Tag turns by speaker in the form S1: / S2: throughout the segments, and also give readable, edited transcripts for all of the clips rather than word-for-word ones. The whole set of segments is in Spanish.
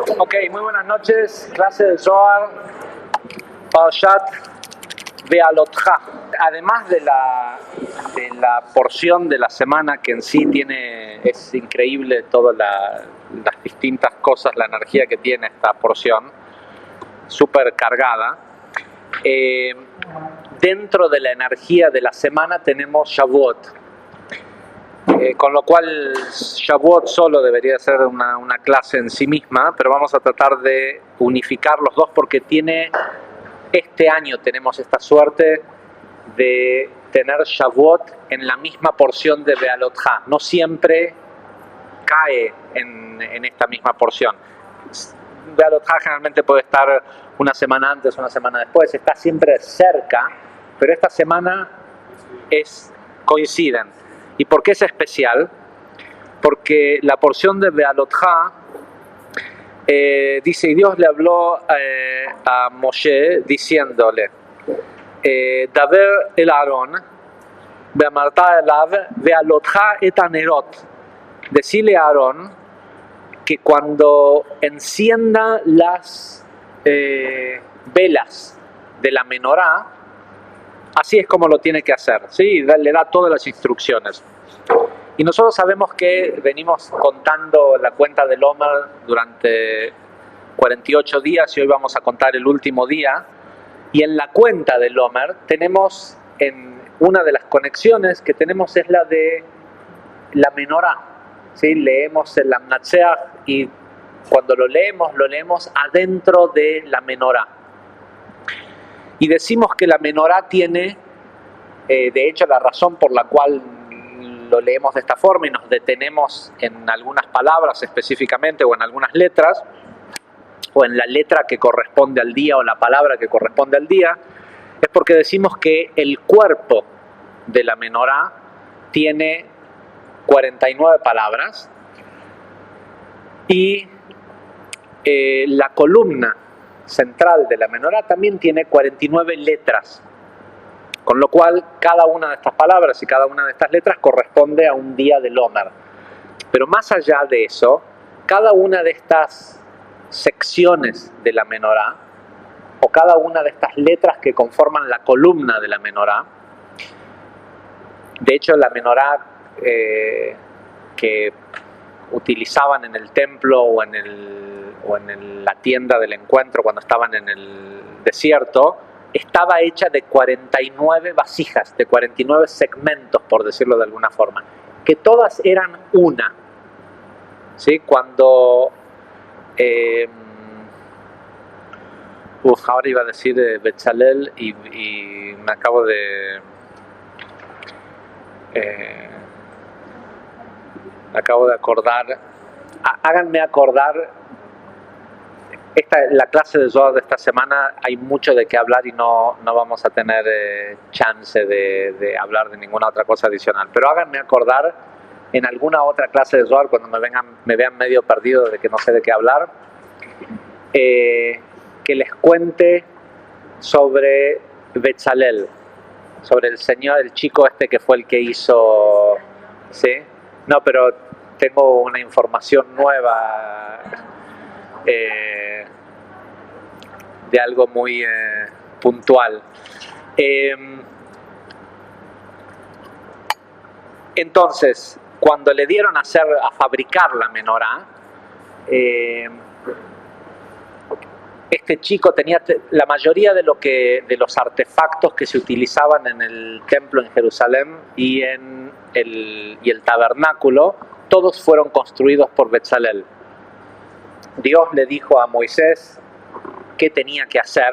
S1: Ok, muy buenas noches. Clase de Zohar, Parashat Be'alotcha. Además de la porción de la semana que en sí es increíble todas las distintas cosas, la energía que tiene esta porción, súper cargada. Dentro de la energía de la semana tenemos Shavuot. Con lo cual Shavuot solo debería ser una clase en sí misma, pero vamos a tratar de unificar los dos porque este año tenemos esta suerte de tener Shavuot en la misma porción de Be'alotcha. No siempre cae en esta misma porción. Be'alotcha generalmente puede estar una semana antes, una semana después, está siempre cerca, pero esta semana coinciden. ¿Y por qué es especial? Porque la porción de Be'alotcha dice, y Dios le habló a Moshe diciéndole, Daber el Aarón, Be'amarta elav, Be'alotcha et anerot. Decirle a Aarón que cuando encienda las velas de la menorá, así es como lo tiene que hacer, ¿sí? Le da todas las instrucciones. Y nosotros sabemos que venimos contando la cuenta del Omer durante 48 días y hoy vamos a contar el último día. Y en la cuenta del Omer tenemos, en una de las conexiones que tenemos es la de la menorá, ¿sí? Leemos el Amnatseach y cuando lo leemos adentro de la menorá. Y decimos que la menorá tiene, de hecho la razón por la cual lo leemos de esta forma y nos detenemos en algunas palabras específicamente o en algunas letras, o en la letra que corresponde al día o la palabra que corresponde al día, es porque decimos que el cuerpo de la menorá tiene 49 palabras y la columna central de la menorá también tiene 49 letras, con lo cual cada una de estas palabras y cada una de estas letras corresponde a un día del Omer. Pero más allá de eso, cada una de estas secciones de la menorá o cada una de estas letras que conforman la columna de la menorá, de hecho la menorá que utilizaban en el templo o en la tienda del encuentro cuando estaban en el desierto, estaba hecha de 49 vasijas, de 49 segmentos, por decirlo de alguna forma, que todas eran una. ¿Sí? Cuando ahora iba a decir Betzalel y me acabo de acordar. Háganme acordar, la clase de Zohar de esta semana hay mucho de qué hablar y no vamos a tener chance de hablar de ninguna otra cosa adicional, pero háganme acordar en alguna otra clase de Zohar cuando me vean medio perdido de que no sé de qué hablar, que les cuente sobre Betzalel, sobre el chico este que fue el que hizo, ¿sí? No, pero tengo una información nueva de algo muy puntual. Entonces, cuando le dieron a fabricar la menorá, este chico tenía la mayoría de los artefactos que se utilizaban en el templo en Jerusalén y el tabernáculo, todos fueron construidos por Betzalel. Dios le dijo a Moisés qué tenía que hacer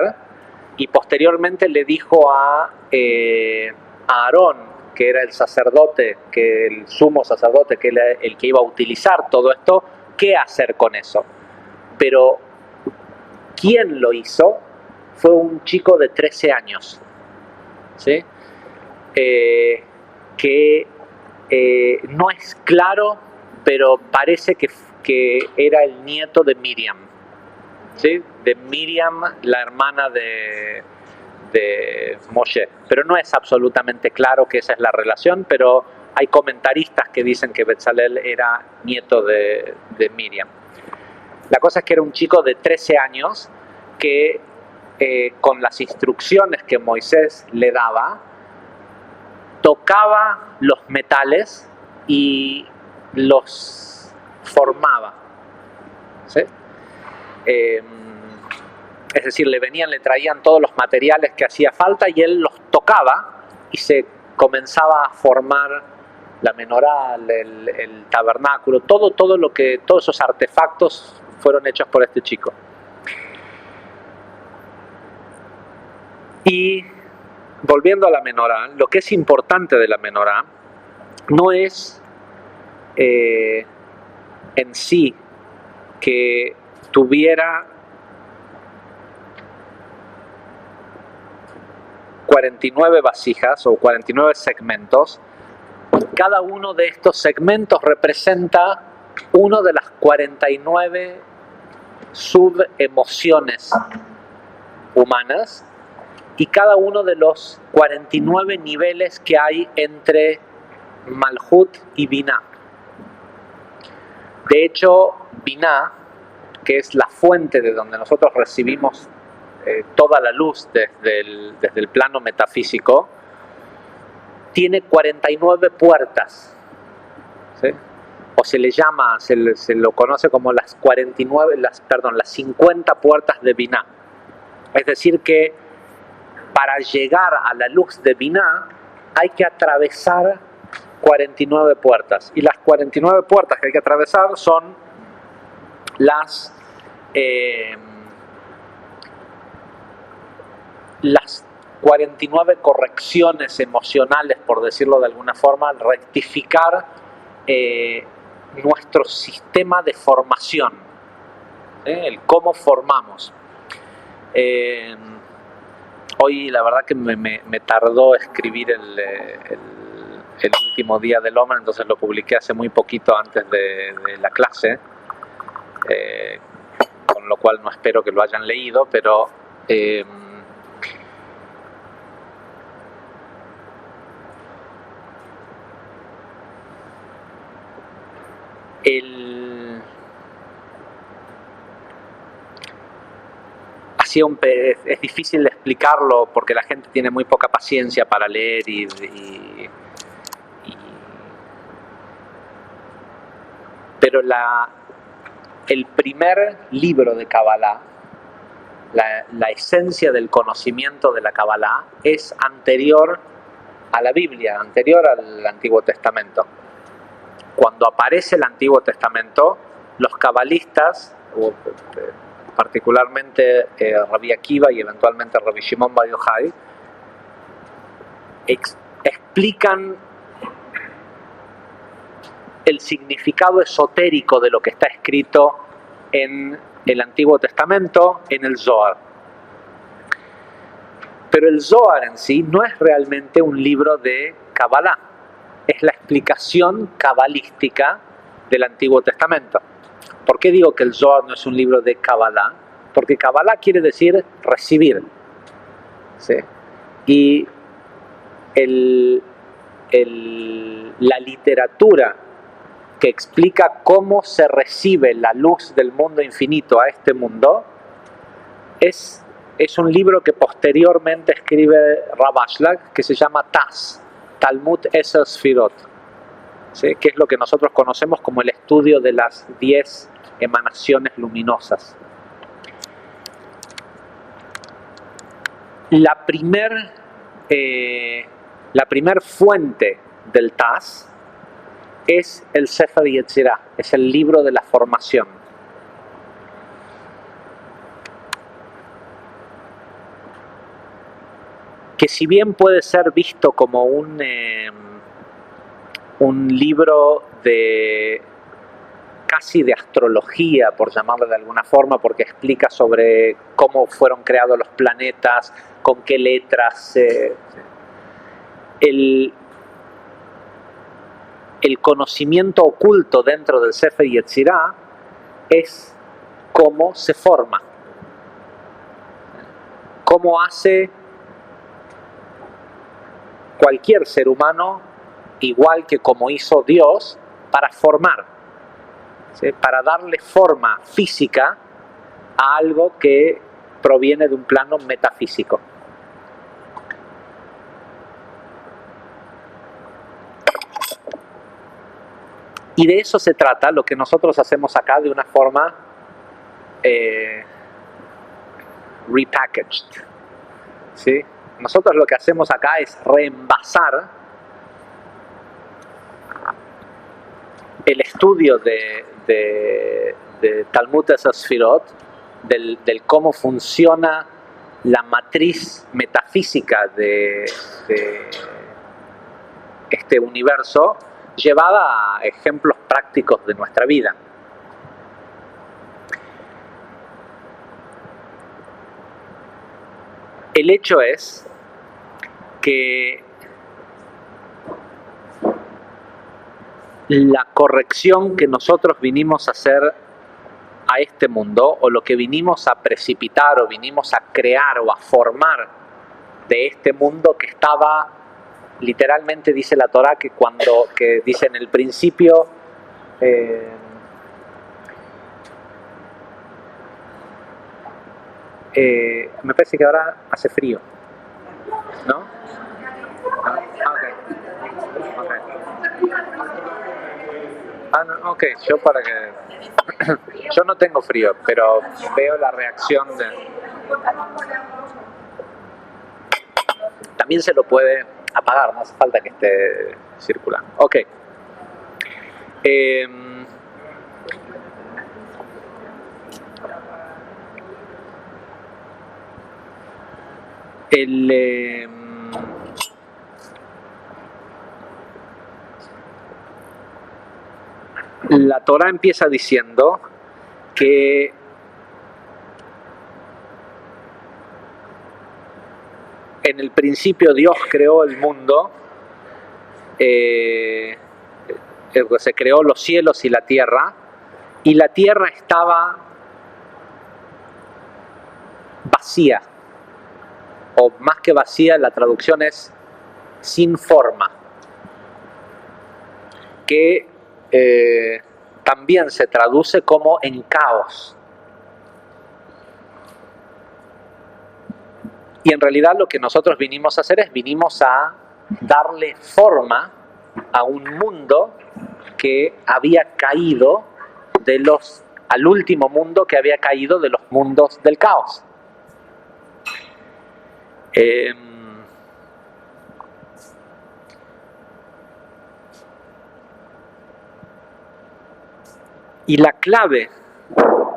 S1: y posteriormente le dijo a Aarón, que era el sacerdote, que el sumo sacerdote, que era el que iba a utilizar todo esto, qué hacer con eso. Pero quien lo hizo fue un chico de 13 años, ¿sí? Que no es claro, pero parece que era el nieto de Miriam, ¿sí? De Miriam, la hermana de Moshe, pero no es absolutamente claro que esa es la relación, pero hay comentaristas que dicen que Betzalel era nieto de Miriam. La cosa es que era un chico de 13 años que con las instrucciones que Moisés le daba, tocaba los metales y los formaba. ¿Sí? Es decir, le traían todos los materiales que hacía falta y él los tocaba y se comenzaba a formar la menorá, el tabernáculo, todos esos artefactos fueron hechos por este chico. Y volviendo a la menorá, lo que es importante de la menorá no es en sí que tuviera 49 vasijas o 49 segmentos. Cada uno de estos segmentos representa uno de las 49 subemociones humanas y cada uno de los 49 niveles que hay entre Malhut y Binah. De hecho, Binah, que es la fuente de donde nosotros recibimos toda la luz desde el plano metafísico, tiene 49 puertas, ¿sí? O se le llama, se lo conoce como las 50 puertas de Binah. Es decir que para llegar a la luz de Binah hay que atravesar 49 puertas. Y las 49 puertas que hay que atravesar son las 49 correcciones emocionales, por decirlo de alguna forma, rectificar nuestro sistema de formación, el cómo formamos. Hoy la verdad que me tardó escribir el último día del Omer, entonces lo publiqué hace muy poquito antes de la clase, con lo cual no espero que lo hayan leído, pero es difícil de explicarlo porque la gente tiene muy poca paciencia para leer pero el primer libro de Kabbalah, la esencia del conocimiento de la Kabbalah es anterior a la Biblia, anterior al Antiguo Testamento. Cuando aparece el Antiguo Testamento, los cabalistas, particularmente Rabbi Akiva y eventualmente Rabbi Shimon Bar Yochai, explican el significado esotérico de lo que está escrito en el Antiguo Testamento, en el Zohar. Pero el Zohar en sí no es realmente un libro de Kabbalah, es la explicación cabalística del Antiguo Testamento. ¿Por qué digo que el Zohar no es un libro de Kabbalah? Porque Kabbalah quiere decir recibir, ¿sí? Y la literatura que explica cómo se recibe la luz del mundo infinito a este mundo es un libro que posteriormente escribe Rav Ashlag, que se llama Taz, Talmud Eser Sfirot, ¿sí? Que es lo que nosotros conocemos como el estudio de las 10 emanaciones luminosas. La primer fuente del Taz es el Sefer Yetzirah, es el libro de la formación. Que si bien puede ser visto como un libro casi de astrología, por llamarlo de alguna forma, porque explica sobre cómo fueron creados los planetas, con qué letras. El conocimiento oculto dentro del Sefer Yetzirah es cómo se forma, cómo hace cualquier ser humano, igual que como hizo Dios, para formar. ¿sí? Para darle forma física a algo que proviene de un plano metafísico. Y de eso se trata lo que nosotros hacemos acá de una forma repackaged, ¿sí? Nosotros lo que hacemos acá es reenvasar el estudio de Talmud Sefirot, del cómo funciona la matriz metafísica de este universo, llevada a ejemplos prácticos de nuestra vida. El hecho es que la corrección que nosotros vinimos a hacer a este mundo, o lo que vinimos a precipitar, o vinimos a crear, o a formar de este mundo que estaba, literalmente dice la Torá, que dice en el principio, me parece que ahora hace frío, ¿no? No, ok, yo no tengo frío, pero veo la reacción de... También se lo puede apagar, no hace falta que esté circulando. Ok. La Torá empieza diciendo que en el principio Dios creó el mundo, se creó los cielos y la tierra estaba vacía, o más que vacía, la traducción es sin forma, que también se traduce como en caos. Y en realidad lo que nosotros vinimos a hacer es, vinimos a darle forma a un mundo que había caído al último mundo que había caído de los mundos del caos. Y la clave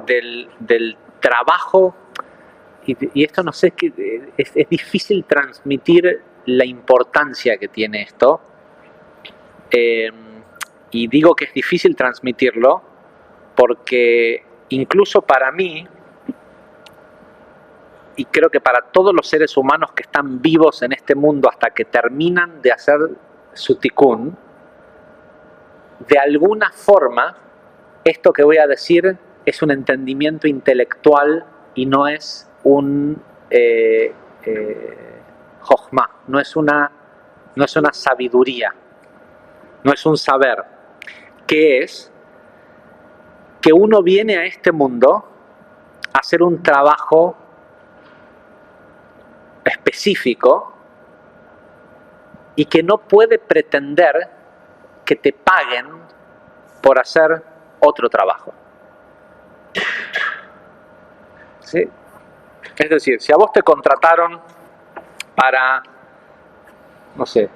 S1: del trabajo, y esto no sé, es difícil transmitir la importancia que tiene esto, y digo que es difícil transmitirlo porque incluso para mí, y creo que para todos los seres humanos que están vivos en este mundo hasta que terminan de hacer su tikkun, de alguna forma, esto que voy a decir es un entendimiento intelectual y no es un jochma, no es una sabiduría, no es un saber, que es que uno viene a este mundo a hacer un trabajo específico y que no puede pretender que te paguen por hacer otro trabajo. ¿Sí? Es decir, si a vos te contrataron para, no sé,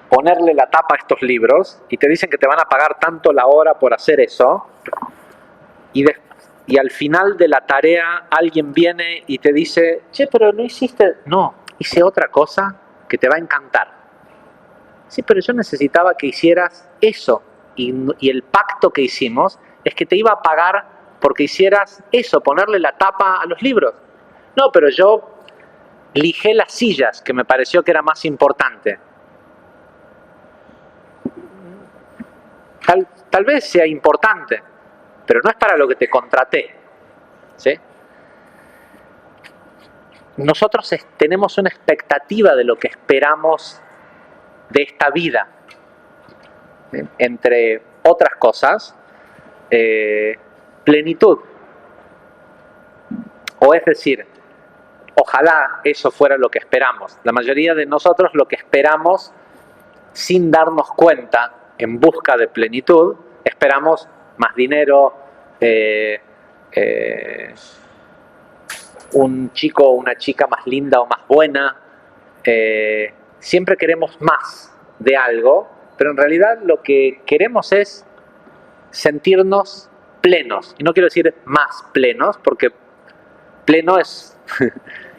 S1: ponerle la tapa a estos libros y te dicen que te van a pagar tanto la hora por hacer eso, y al final de la tarea alguien viene y te dice, che, pero no hiciste, no, hice otra cosa que te va a encantar. Sí, pero yo necesitaba que hicieras eso, y el pacto que hicimos es que te iba a pagar porque hicieras eso, ponerle la tapa a los libros. No, pero yo lijé las sillas, que me pareció que era más importante. Tal vez sea importante, pero no es para lo que te contraté, ¿sí? Nosotros tenemos una expectativa de lo que esperamos de esta vida, ¿sí? Entre otras cosas, plenitud. O es decir, ojalá eso fuera lo que esperamos. La mayoría de nosotros lo que esperamos, sin darnos cuenta, en busca de plenitud, esperamos más dinero, un chico o una chica más linda o más buena. Siempre queremos más de algo, pero en realidad lo que queremos es sentirnos plenos. Y no quiero decir más plenos, porque pleno es,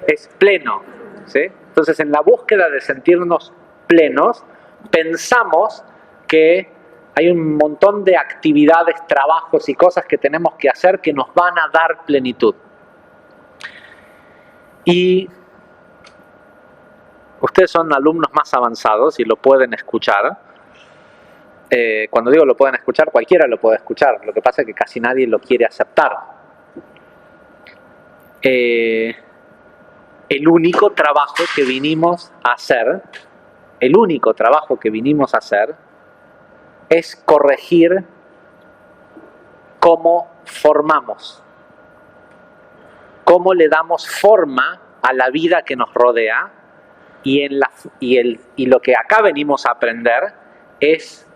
S1: es pleno, ¿sí? Entonces, en la búsqueda de sentirnos plenos, pensamos que hay un montón de actividades, trabajos y cosas que tenemos que hacer que nos van a dar plenitud. Y ustedes son alumnos más avanzados y lo pueden escuchar. Cuando digo lo pueden escuchar, cualquiera lo puede escuchar. Lo que pasa es que casi nadie lo quiere aceptar. El único trabajo que vinimos a hacer, es corregir cómo formamos, cómo le damos forma a la vida que nos rodea, y lo que acá venimos a aprender es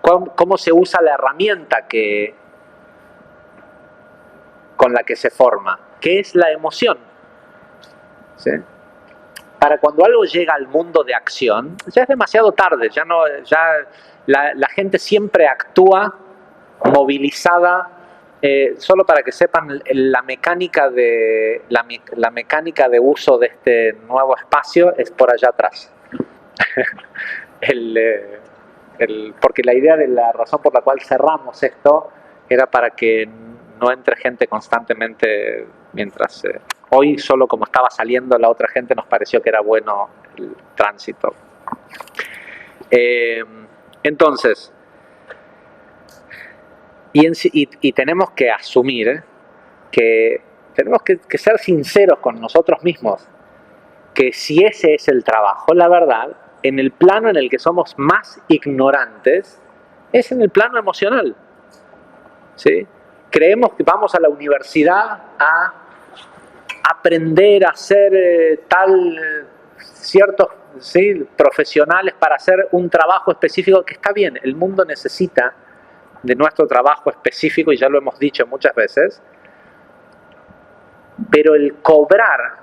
S1: cómo se usa la herramienta con la que se forma, que es la emoción. ¿Sí? Para cuando algo llega al mundo de acción, ya es demasiado tarde, la gente siempre actúa movilizada. Solo para que sepan, la mecánica de uso de este nuevo espacio es por allá atrás. Porque la idea de la razón por la cual cerramos esto era para que no entre gente constantemente mientras... hoy solo como estaba saliendo la otra gente nos pareció que era bueno el tránsito. Entonces, y tenemos que asumir que tenemos que ser sinceros con nosotros mismos, que si ese es el trabajo, la verdad, en el plano en el que somos más ignorantes, es en el plano emocional. ¿Sí? Creemos que vamos a la universidad a aprender a ser ciertos, ¿sí?, profesionales para hacer un trabajo específico, que está bien, el mundo necesita de nuestro trabajo específico, y ya lo hemos dicho muchas veces, pero el cobrar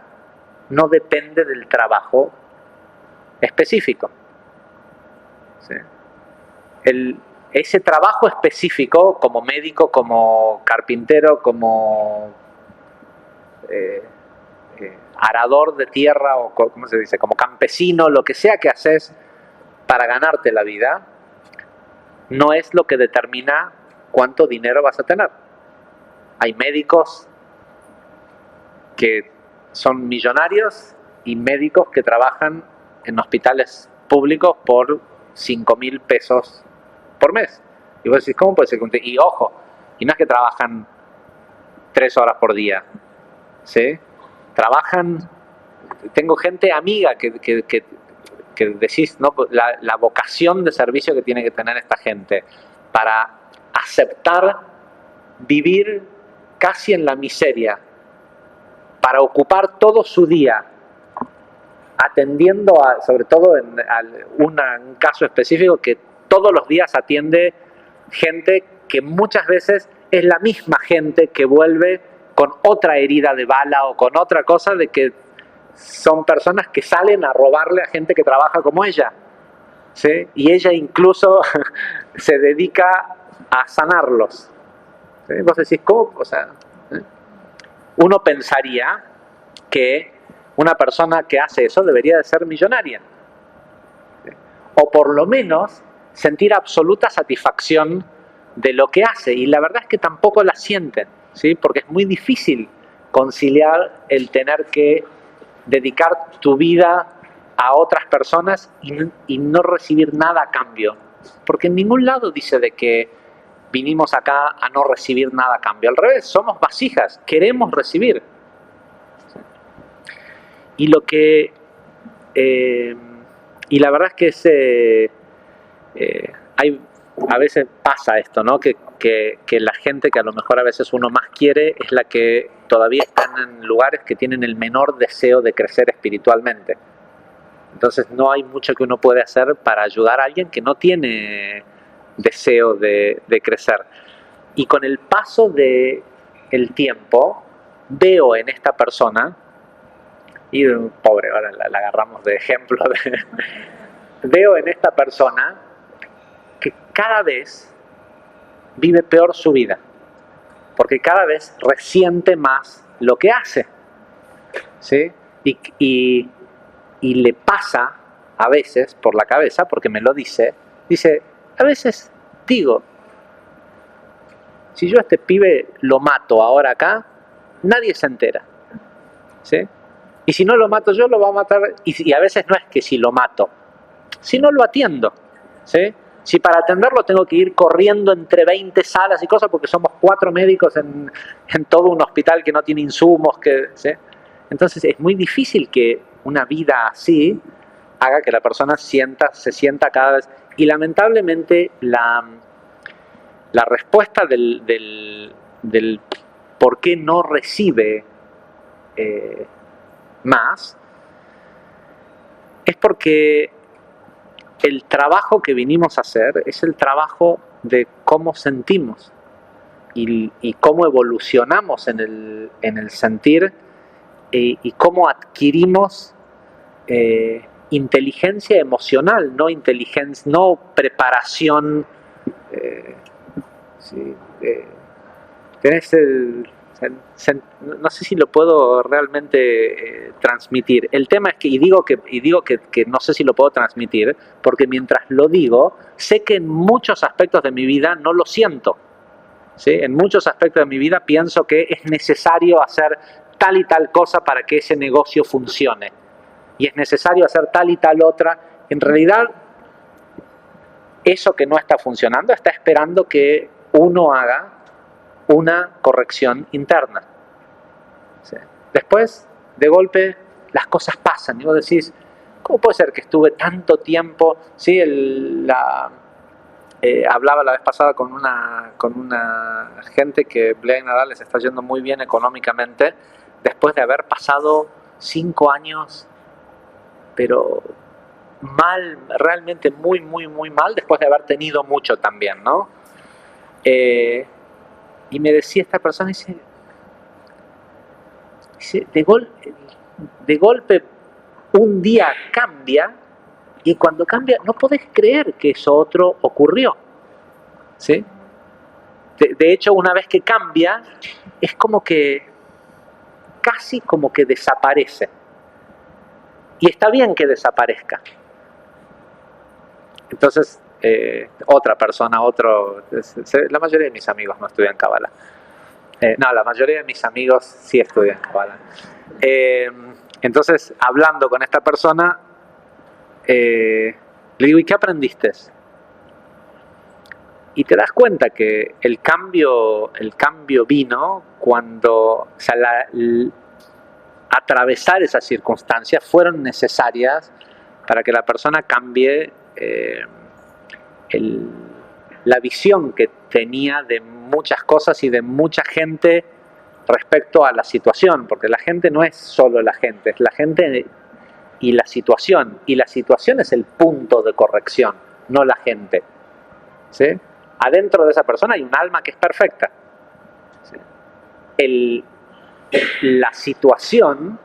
S1: no depende del trabajo específico. ¿Sí? Ese trabajo específico, como médico, como carpintero, como arador de tierra, o ¿cómo se dice?, como campesino, lo que sea que haces para ganarte la vida, no es lo que determina cuánto dinero vas a tener. Hay médicos que son millonarios y médicos que trabajan en hospitales públicos por 5.000 pesos por mes. Y vos decís, ¿cómo puede ser? Y ojo, y no es que trabajan 3 horas por día, ¿sí? Trabajan, tengo gente amiga que decís, ¿no?, la vocación de servicio que tiene que tener esta gente para aceptar vivir casi en la miseria, para ocupar todo su día atendiendo sobre todo en un caso específico, que todos los días atiende gente que muchas veces es la misma gente que vuelve con otra herida de bala o con otra cosa, de que son personas que salen a robarle a gente que trabaja como ella, ¿sí? Y ella incluso se dedica a sanarlos, ¿sí? Vos decís, ¿cómo? O sea, uno pensaría que una persona que hace eso debería de ser millonaria, ¿sí?, o por lo menos sentir absoluta satisfacción de lo que hace, y la verdad es que tampoco la sienten, ¿sí? Porque es muy difícil conciliar el tener que dedicar tu vida a otras personas y no recibir nada a cambio, porque en ningún lado dice de que vinimos acá a no recibir nada a cambio. Al revés, somos vasijas, queremos recibir. Y lo que y la verdad es que hay a veces pasa esto, ¿no? Que la gente que a lo mejor a veces uno más quiere es la que todavía están en lugares que tienen el menor deseo de crecer espiritualmente. Entonces no hay mucho que uno puede hacer para ayudar a alguien que no tiene deseo de crecer. Y con el paso del tiempo, veo en esta persona, y pobre, ahora la agarramos de ejemplo, veo en esta persona que cada vez vive peor su vida, porque cada vez resiente más lo que hace, ¿sí? Y le pasa a veces por la cabeza, porque me lo dice, a veces digo, si yo a este pibe lo mato ahora acá, nadie se entera, ¿sí? Y si no lo mato yo, lo va a matar, y a veces no es que si lo mato, si no lo atiendo, ¿sí? Si para atenderlo tengo que ir corriendo entre 20 salas y cosas, porque somos 4 médicos en todo un hospital que no tiene insumos, ¿sí? Entonces es muy difícil que una vida así haga que la persona se sienta cada vez. Y lamentablemente la respuesta del por qué no recibe más es porque el trabajo que vinimos a hacer es el trabajo de cómo sentimos y cómo evolucionamos en el sentir y cómo adquirimos inteligencia emocional, no preparación. Sí, tenés no sé si lo puedo realmente transmitir. El tema es que, y digo que no sé si lo puedo transmitir, porque mientras lo digo, sé que en muchos aspectos de mi vida no lo siento. ¿Sí? En muchos aspectos de mi vida pienso que es necesario hacer tal y tal cosa para que ese negocio funcione. Y es necesario hacer tal y tal otra. En realidad, eso que no está funcionando está esperando que uno haga una corrección interna. ¿Sí? Después, de golpe, las cosas pasan y vos decís, ¿cómo puede ser que estuve tanto tiempo? ¿Sí? Hablaba la vez pasada con una gente que Blea y Nadal les está yendo muy bien económicamente, después de haber pasado 5 años, pero mal, realmente muy, muy, muy mal, después de haber tenido mucho también, ¿no? Y me decía esta persona, dice de golpe un día cambia, y cuando cambia no podés creer que eso otro ocurrió, ¿sí? De hecho, una vez que cambia, es como que casi como que desaparece. Y está bien que desaparezca. Entonces, otra persona, la mayoría de mis amigos no estudian Kabbalah. No, la mayoría de mis amigos sí estudian Kabbalah. Entonces, hablando con esta persona, le digo, ¿y qué aprendiste? Y te das cuenta que el cambio vino cuando, atravesar esas circunstancias fueron necesarias para que la persona cambie la visión que tenía de muchas cosas y de mucha gente respecto a la situación, porque la gente no es solo la gente, es la gente y la situación es el punto de corrección, no la gente, ¿sí? Adentro de esa persona hay un alma que es perfecta, ¿sí? La situación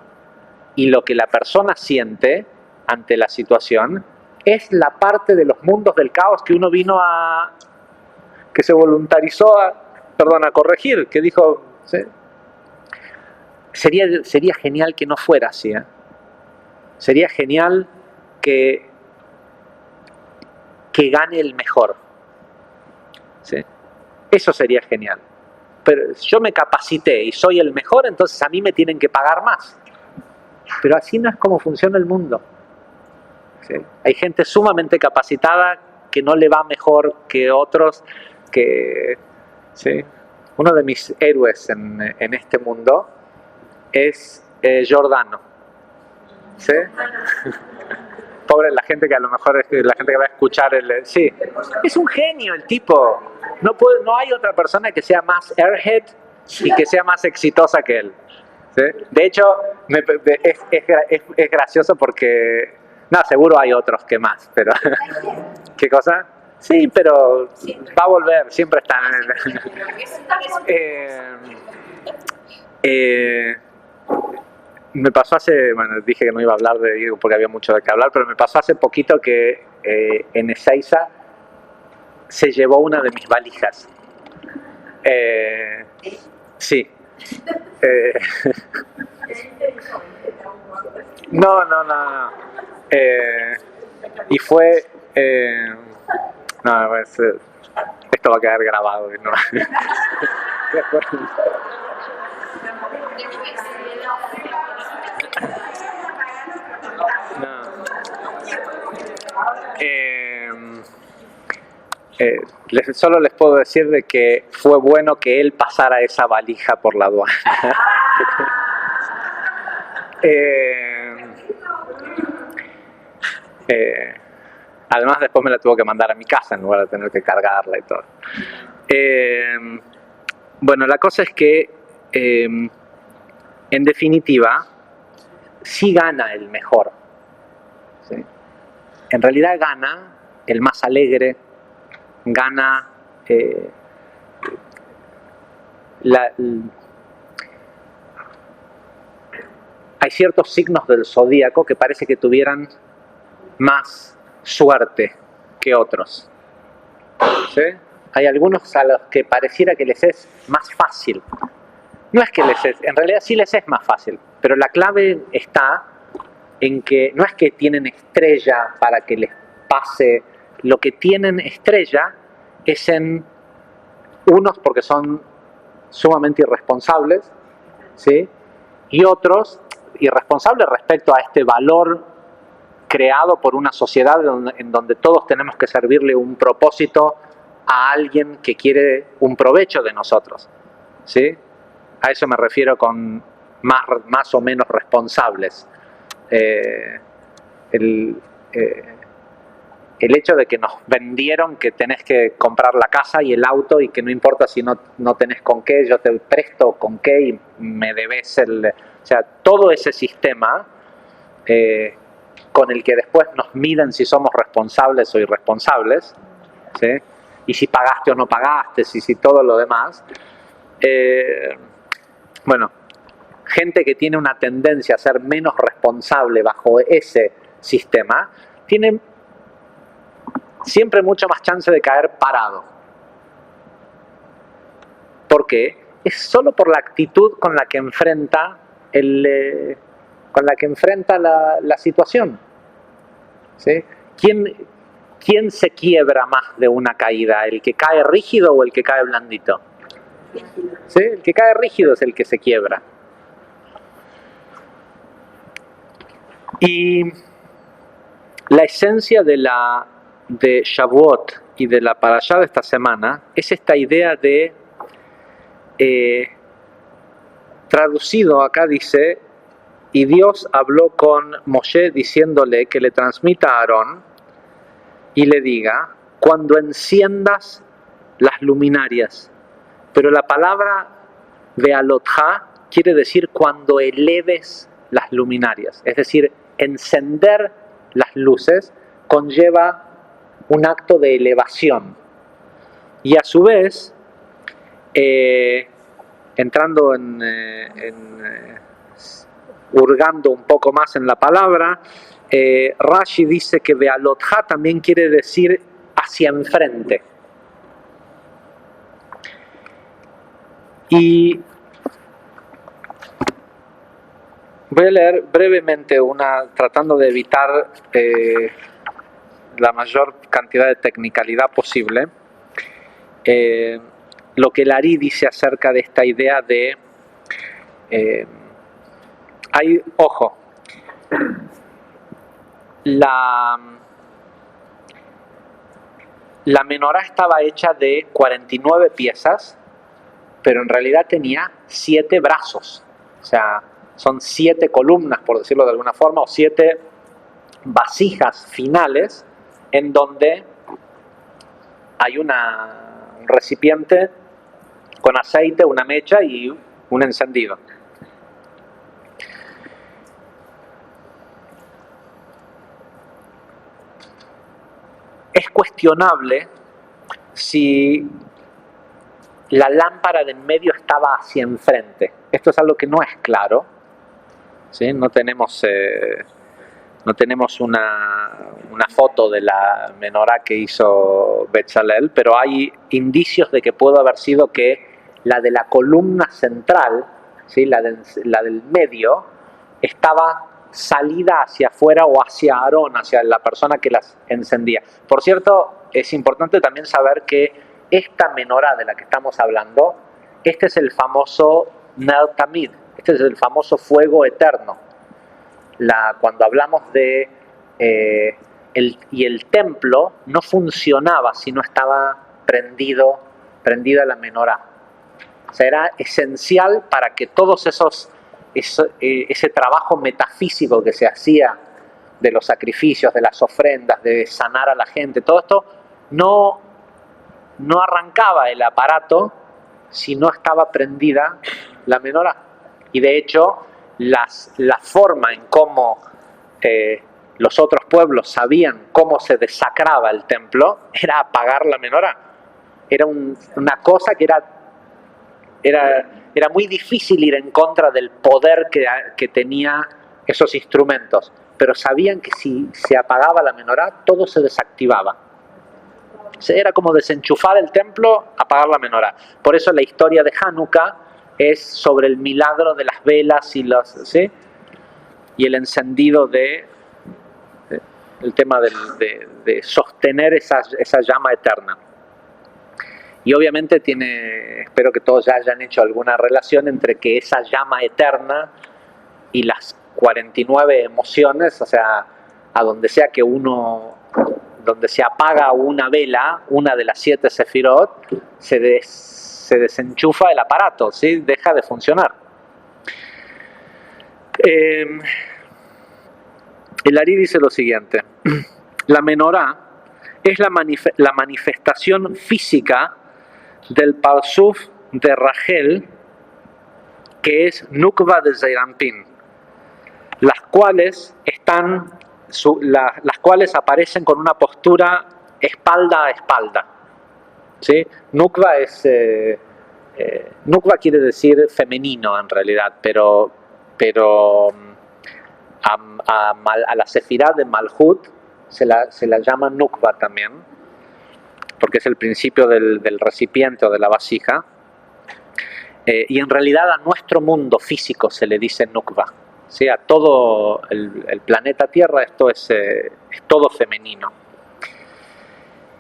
S1: y lo que la persona siente ante la situación es la parte de los mundos del caos que uno vino que se voluntarizó a corregir, que dijo, ¿sí? Sería genial que no fuera así, ¿eh? Sería genial que gane el mejor, ¿sí? Eso sería genial. Pero yo me capacité y soy el mejor, entonces a mí me tienen que pagar más. Pero así no es como funciona el mundo, ¿sí? Hay gente sumamente capacitada que no le va mejor que otros, ¿sí? Uno de mis héroes en este mundo es Giordano, ¿sí? Pobre la gente que a lo mejor es la gente que va a escuchar sí, es un genio el tipo. No hay otra persona que sea más airhead y que sea más exitosa que él. ¿Sí? De hecho, es gracioso porque no, seguro hay otros que más, pero ¿qué cosa? Sí, pero va a volver, siempre están me pasó bueno, dije que no iba a hablar de Diego porque había mucho de qué hablar, pero me pasó hace poquito que en Ezeiza se llevó una de mis valijas. Sí. No. Y fue... no, esto va a quedar grabado. ¿No? Solo les puedo decir de que fue bueno que él pasara esa valija por la aduana. Además después me la tuvo que mandar a mi casa en lugar de tener que cargarla y todo. Bueno, la cosa es que en definitiva sí gana el mejor, ¿sí? En realidad gana el más alegre, gana hay ciertos signos del zodíaco que parece que tuvieran más suerte que otros, ¿sí? Hay algunos a los que pareciera que les es más fácil. No es que en realidad sí les es más fácil, pero la clave está en que no es que tienen estrella para que les pase. Lo que tienen estrella es en unos porque son sumamente irresponsables, ¿sí? Y otros irresponsables respecto a este valor creado por una sociedad en donde todos tenemos que servirle un propósito a alguien que quiere un provecho de nosotros, ¿sí? A eso me refiero con más o menos responsables. El hecho de que nos vendieron que tenés que comprar la casa y el auto y que no importa si no tenés con qué, yo te presto con qué y me debes o sea, todo ese sistema con el que después nos miden si somos responsables o irresponsables, ¿sí? Y si pagaste o no pagaste, si todo lo demás. Bueno, gente que tiene una tendencia a ser menos responsable bajo ese sistema, tiene siempre mucho más chance de caer parado. ¿Por qué? Es solo por la actitud con la que enfrenta la situación, ¿sí? ¿Quién se quiebra más de una caída? ¿El que cae rígido o el que cae blandito? ¿Sí? El que cae rígido es el que se quiebra. Y la esencia de Shavuot y de la parashá de esta semana es esta idea de traducido acá dice: y Dios habló con Moshe diciéndole que le transmita a Aarón y le diga cuando enciendas las luminarias. Pero la palabra ve'alotja quiere decir cuando eleves las luminarias, es decir, encender las luces conlleva un acto de elevación. Y a su vez, entrando hurgando un poco más en la palabra, Rashi dice que ve'alotja también quiere decir hacia enfrente. Y voy a leer brevemente tratando de evitar la mayor cantidad de tecnicalidad posible, lo que el Ari dice acerca de esta idea de ojo, la menorá estaba hecha de 49 piezas, pero en realidad tenía 7 brazos, o sea, son 7 columnas, por decirlo de alguna forma, o 7 vasijas finales en donde hay un recipiente con aceite, una mecha y un encendido. Es cuestionable si la lámpara de en medio estaba hacia enfrente. Esto es algo que no es claro, ¿sí? No tenemos una foto de la menorá que hizo Bezalel, pero hay indicios de que pudo haber sido que la de la columna central, ¿sí? la del medio, estaba salida hacia afuera o hacia Aarón, hacia la persona que las encendía. Por cierto, es importante también saber que esta menorá de la que estamos hablando, este es el famoso Ner Tamid, este es el famoso fuego eterno. Cuando hablamos de el templo no funcionaba si no estaba prendida la menorá. O sea, era esencial para que todos ese trabajo metafísico que se hacía de los sacrificios, de las ofrendas, de sanar a la gente, todo esto no arrancaba el aparato si no estaba prendida la menorá. Y de hecho, la forma en cómo los otros pueblos sabían cómo se desacraba el templo era apagar la menorá. Era una cosa que era muy difícil ir en contra del poder que tenía esos instrumentos, pero sabían que si se apagaba la menorá, todo se desactivaba. Era como desenchufar el templo, apagar la menorá. Por eso la historia de Hanukkah es sobre el milagro de las velas ¿sí? Y el encendido el tema de sostener esa llama eterna. Y obviamente espero que todos ya hayan hecho alguna relación entre que esa llama eterna y las 49 emociones, o sea, a donde sea que donde se apaga una vela, una de las 7 sefirot, se desenchufa el aparato, ¿sí? Deja de funcionar. El Ari dice lo siguiente: la menorá es la manifestación física del parsuf de Rachel, que es Nukva de Zeir Anpin, las cuales aparecen con una postura espalda a espalda, ¿sí? Nukva Nukva quiere decir femenino en realidad, pero a la sefirá de Malhut se la llama Nukva también, porque es el principio del recipiente o de la vasija, y en realidad a nuestro mundo físico se le dice Nukva, ¿sí? A todo el planeta Tierra esto es todo femenino.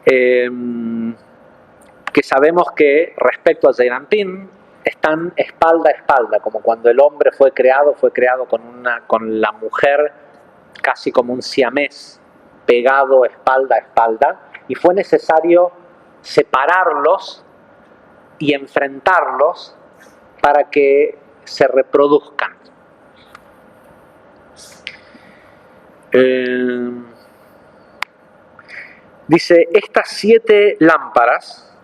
S1: Que sabemos que respecto a Zeir Anpin están espalda a espalda, como cuando el hombre fue creado con la mujer casi como un siamés, pegado espalda a espalda, y fue necesario separarlos y enfrentarlos para que se reproduzcan. Dice, estas 7 lámparas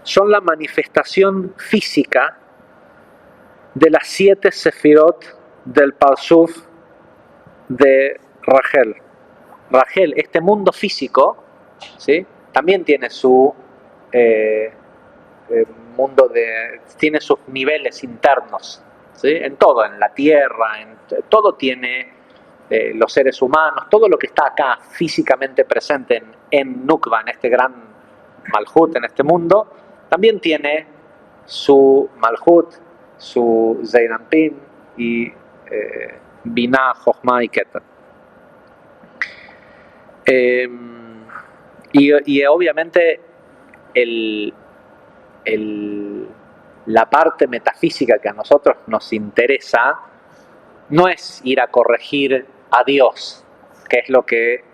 S1: son la manifestación física de las 7 sefirot del parsuf de Rachel. Rachel, este mundo físico, ¿sí? También tiene su tiene sus niveles internos, ¿sí? En todo, en la tierra, todo tiene los seres humanos, todo lo que está acá físicamente presente en Nukva, en este gran Malhut, en este mundo, también tiene su Malhut, su Zeir Anpin y Binah, Jochma y Keter. Y obviamente la parte metafísica que a nosotros nos interesa no es ir a corregir a Dios, que es lo que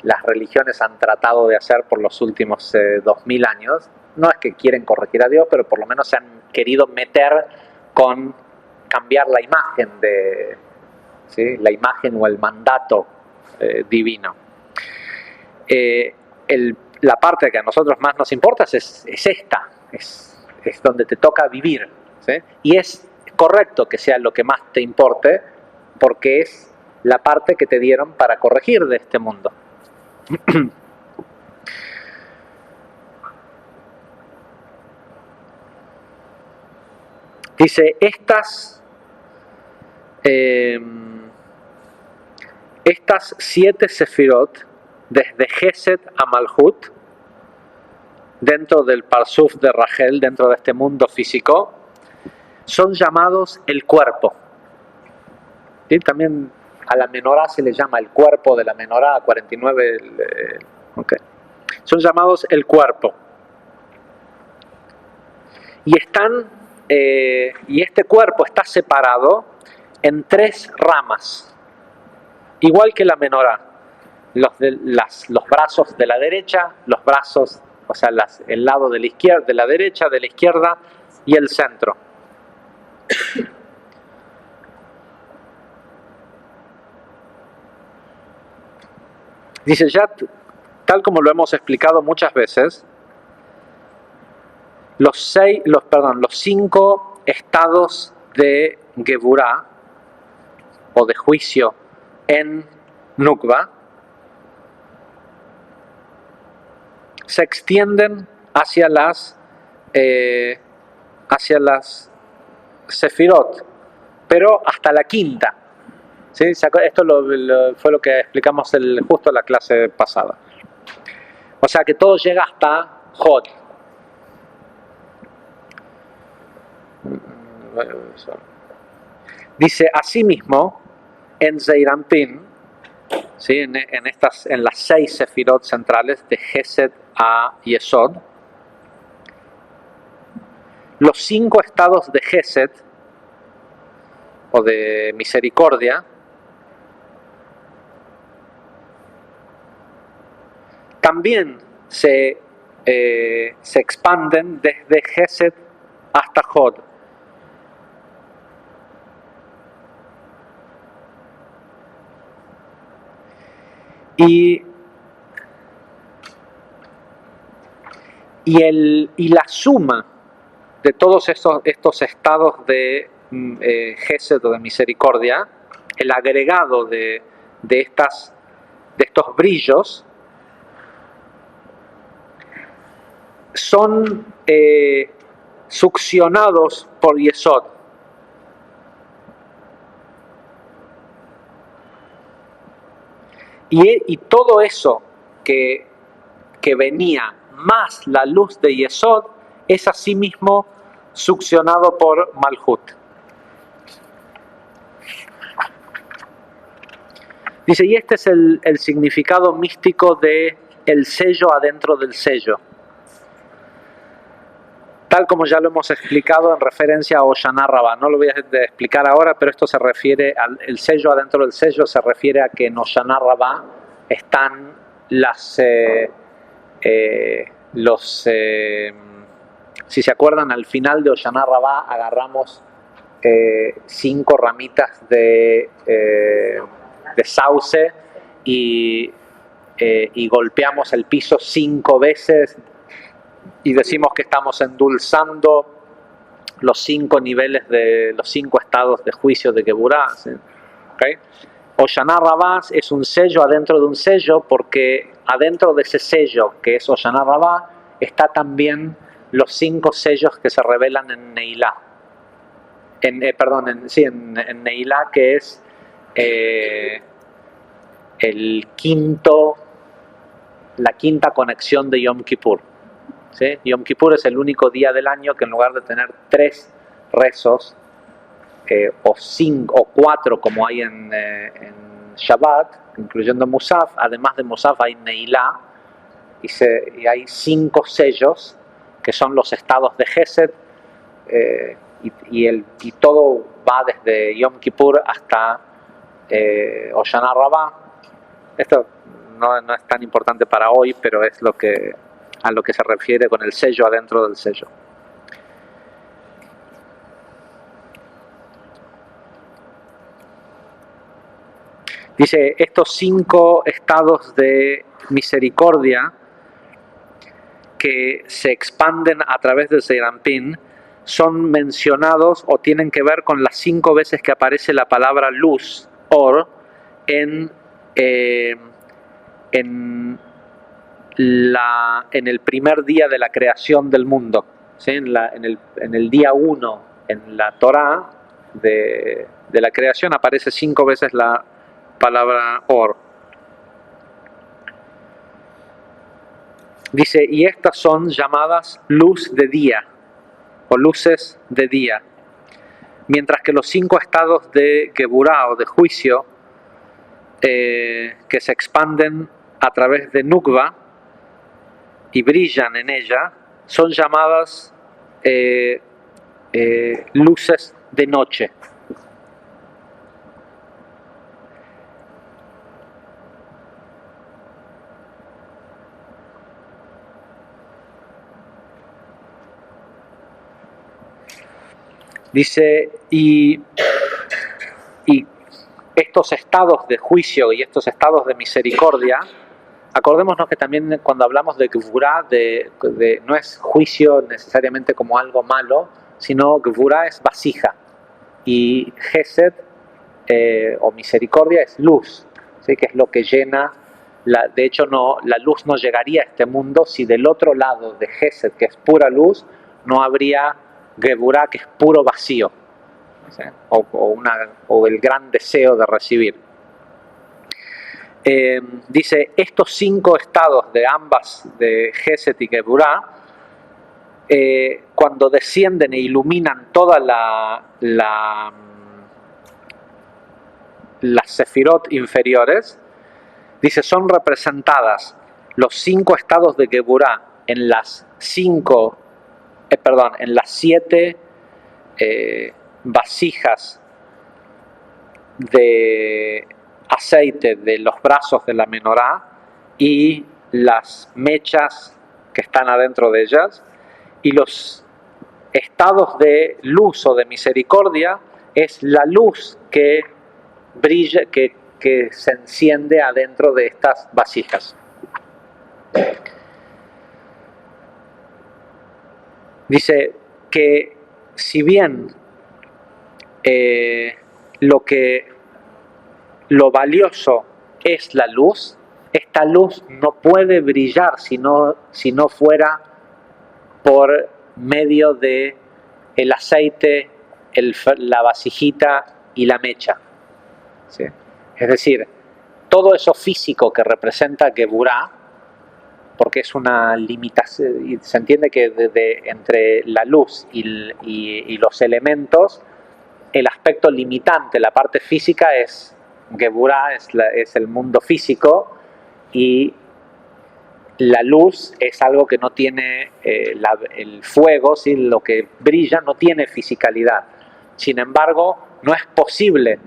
S1: las religiones han tratado de hacer por los últimos 2000 años. No es que quieren corregir a Dios, pero por lo menos se han querido meter con cambiar la imagen ¿sí? La imagen o el mandato divino. La parte que a nosotros más nos importa es esta, es donde te toca vivir, ¿sí? Y es correcto que sea lo que más te importe, porque es la parte que te dieron para corregir de este mundo. Dice, estas 7 sefirot, desde Gesed a Malhut, dentro del Parsuf de Rachel, dentro de este mundo físico, son llamados el cuerpo. ¿Sí? También a la menorá se le llama el cuerpo de la menorá, 49. Okay. Son llamados el cuerpo. Y este cuerpo está separado en 3 ramas, igual que la menorá. Los brazos de la derecha, los brazos, o sea, el lado de la izquierda, de la derecha, de la izquierda y el centro. Dice, ya tal como lo hemos explicado muchas veces, los 5 estados de Geburá o de juicio en Nukva se extienden hacia las Sefirot, pero hasta la quinta. ¿Sí? Esto fue lo que explicamos justo en la clase pasada. O sea que todo llega hasta Hod. Dice, asimismo, en Zeirampin, ¿sí? en las 6 sefirot centrales de Gesed a Yesod, los 5 estados de Gesed o de misericordia también se expanden desde Gesed hasta Hod. Y la suma de todos estos estados de Gesed o de misericordia, el agregado de estos brillos, son succionados por Yesod. Y todo eso que venía más la luz de Yesod es asimismo succionado por Malhut. Dice, y este es el significado místico de el sello adentro del sello. Tal como ya lo hemos explicado en referencia a Hoshana Rabbah. No lo voy a explicar ahora, pero esto se refiere al sello adentro del sello, se refiere a que en Hoshana Rabbah están si se acuerdan, al final de Hoshana Rabbah agarramos 5 ramitas de sauce y golpeamos el piso 5 veces y decimos que estamos endulzando los 5 niveles de los 5 estados de juicio de Geburá. ¿Sí? ¿Okay? Hoshana Rabbah es un sello adentro de un sello, porque adentro de ese sello que es Hoshana Rabbah está también los 5 sellos que se revelan en Neilá. En Neilá, que es la quinta conexión de Yom Kippur. ¿Sí? Yom Kippur es el único día del año que en lugar de tener 3 rezos o 5 o 4 como hay en Shabbat, incluyendo Musaf, además de Musaf hay Neilá y hay 5 sellos que son los estados de Gesed y todo va desde Yom Kippur hasta Hoshana Rabbah. Esto no es tan importante para hoy, pero es a lo que se refiere con el sello adentro del sello. Dice, estos 5 estados de misericordia que se expanden a través del Serampín son mencionados o tienen que ver con las 5 veces que aparece la palabra luz, or, en el primer día de la creación del mundo, ¿sí? en el día 1, en la Torá de la creación aparece 5 veces la palabra or. Dice, y estas son llamadas luz de día, o luces de día, mientras que los 5 estados de Geburá o de juicio, que se expanden a través de Nukva y brillan en ella, son llamadas luces de noche. Dice, y estos estados de juicio y estos estados de misericordia, acordémonos que también cuando hablamos de Gvurá, no es juicio necesariamente como algo malo, sino Gvurá es vasija, y Gesed o misericordia es luz, ¿sí? Que es lo que llena. De hecho, la luz no llegaría a este mundo si del otro lado de Gesed, que es pura luz, no habría Geburá, que es puro vacío, ¿sí? o el gran deseo de recibir. Dice, estos 5 estados de ambas, de Gesed y Geburá, cuando descienden e iluminan toda las sefirot inferiores, dice, son representadas los 5 estados de Geburá en las 7 vasijas de aceite de los brazos de la menorá y las mechas que están adentro de ellas, y los estados de luz o de misericordia es la luz que brilla, que se enciende adentro de estas vasijas. Dice que si bien lo valioso es la luz, esta luz no puede brillar si no fuera por medio de el aceite, la vasijita y la mecha, ¿sí? Es decir, todo eso físico que representa Geburá, porque es una limitación, y se entiende que entre la luz y los elementos, el aspecto limitante, la parte física es Geburá, es el mundo físico, y la luz es algo que no tiene, el fuego, ¿sí? Lo que brilla no tiene fisicalidad. Sin embargo, no es posible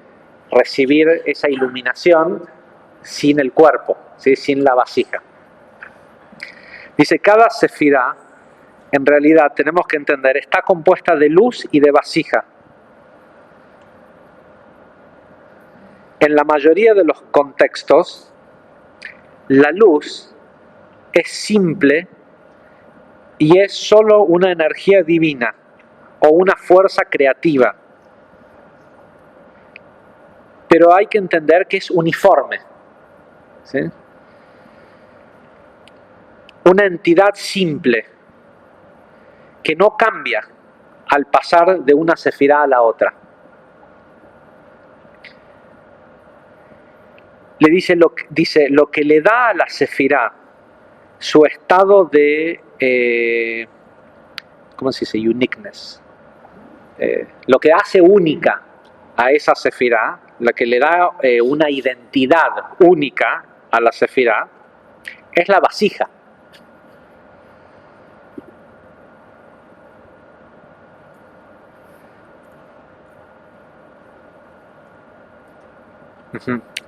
S1: recibir esa iluminación sin el cuerpo, ¿sí? Sin la vasija. Dice, cada sefirá, en realidad tenemos que entender, está compuesta de luz y de vasija. En la mayoría de los contextos, la luz es simple y es solo una energía divina o una fuerza creativa. Pero hay que entender que es uniforme, ¿sí? Una entidad simple que no cambia al pasar de una sefirá a la otra. Dice lo que le da a la sefirá su estado de, ¿cómo se dice? Uniqueness. Lo que hace única a esa sefirá, lo que le da una identidad única a la sefirá, es la vasija.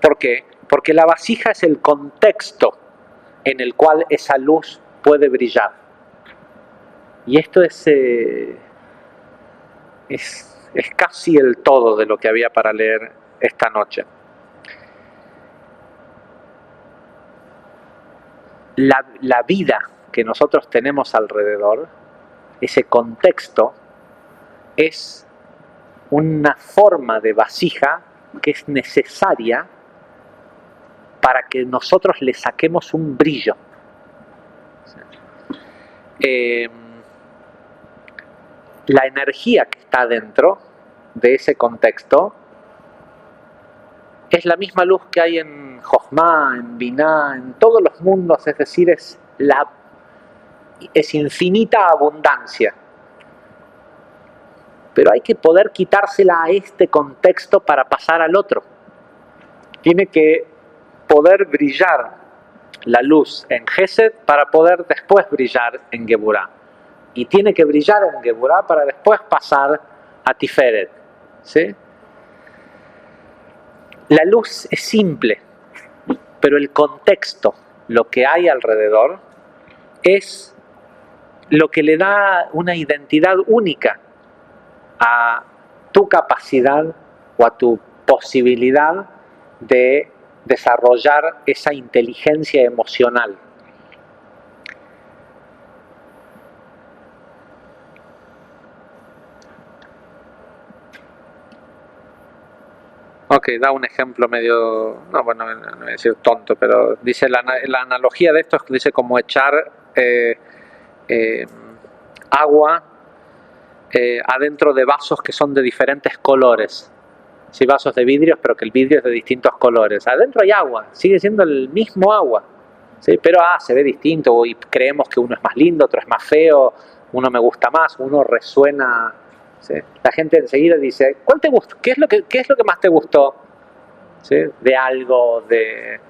S1: ¿Por qué? Porque la vasija es el contexto en el cual esa luz puede brillar. Y esto es casi el todo de lo que había para leer esta noche. la vida que nosotros tenemos alrededor, ese contexto, es una forma de vasija que es necesaria para que nosotros le saquemos un brillo. La energía que está dentro de ese contexto es la misma luz que hay en Jochma, en Binah, en todos los mundos, es decir, es infinita abundancia. Pero hay que poder quitársela a este contexto para pasar al otro. Tiene que poder brillar la luz en Gesed para poder después brillar en Geburah. Y tiene que brillar en Geburah para después pasar a Tiferet. ¿Sí? La luz es simple, pero el contexto, lo que hay alrededor, es lo que le da una identidad única a tu capacidad o a tu posibilidad de desarrollar esa inteligencia emocional. Ok, da un ejemplo medio, no voy a decir tonto, pero dice la analogía de esto es, dice, como echar agua adentro de vasos que son de diferentes colores. Sí, vasos de vidrio, pero que el vidrio es de distintos colores. Adentro hay agua, sigue siendo el mismo agua, ¿sí? Pero se ve distinto y creemos que uno es más lindo, otro es más feo, uno me gusta más, uno resuena. ¿Sí? La gente enseguida dice, ¿cuál te gusta? ¿Qué es lo que más te gustó? ¿Sí? De algo, de...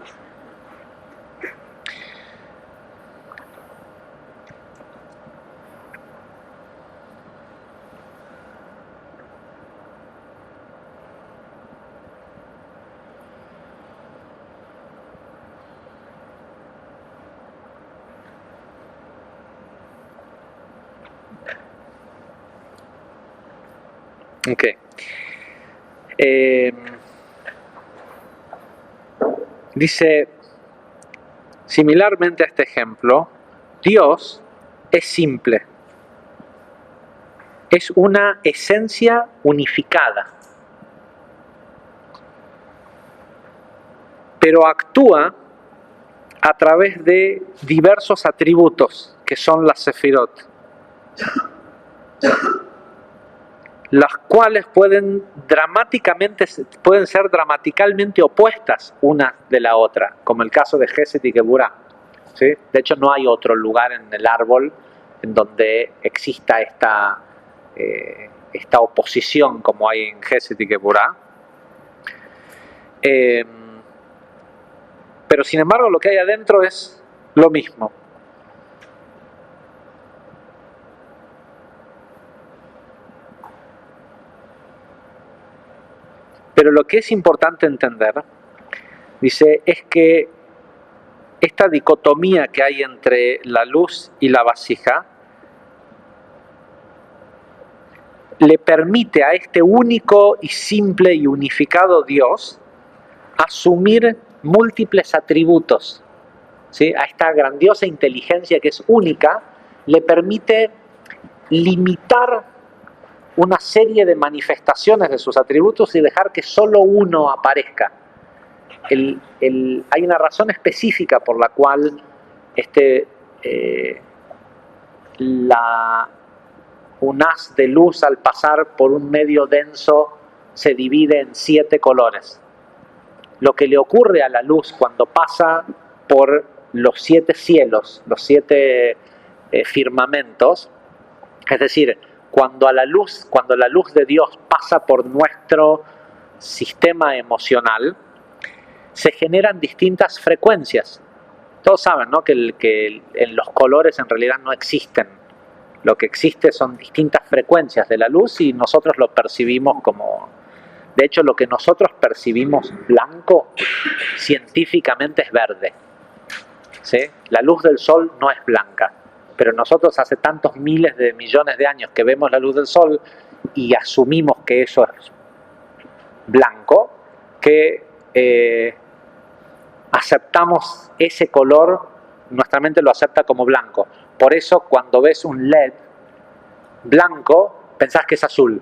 S1: Ok. Dice, similarmente a este ejemplo, Dios es simple. Es una esencia unificada. Pero actúa a través de diversos atributos que son las sefirot, las cuales pueden ser dramaticalmente opuestas una de la otra, como el caso de Gesed y Geburah. ¿Sí? De hecho, no hay otro lugar en el árbol en donde exista esta oposición como hay en Gesed y Geburah. Pero sin embargo, lo que hay adentro es lo mismo. Pero lo que es importante entender, dice, es que esta dicotomía que hay entre la luz y la vasija le permite a este único y simple y unificado Dios asumir múltiples atributos. ¿Sí? A esta grandiosa inteligencia que es única, le permite limitar una serie de manifestaciones de sus atributos y dejar que solo uno aparezca. Hay una razón específica por la cual un haz de luz al pasar por un medio denso se divide en 7 colores. Lo que le ocurre a la luz cuando pasa por los 7 cielos, los 7 firmamentos, es decir, cuando la luz de Dios pasa por nuestro sistema emocional, se generan distintas frecuencias. Todos saben, ¿no?, que en los colores en realidad no existen. Lo que existe son distintas frecuencias de la luz y nosotros lo percibimos como... De hecho, lo que nosotros percibimos blanco, científicamente es verde. ¿Sí? La luz del sol no es blanca. Pero nosotros hace tantos miles de millones de años que vemos la luz del sol y asumimos que eso es blanco, que aceptamos ese color nuestra mente lo acepta como blanco. Por eso cuando ves un LED blanco, pensás que es azul,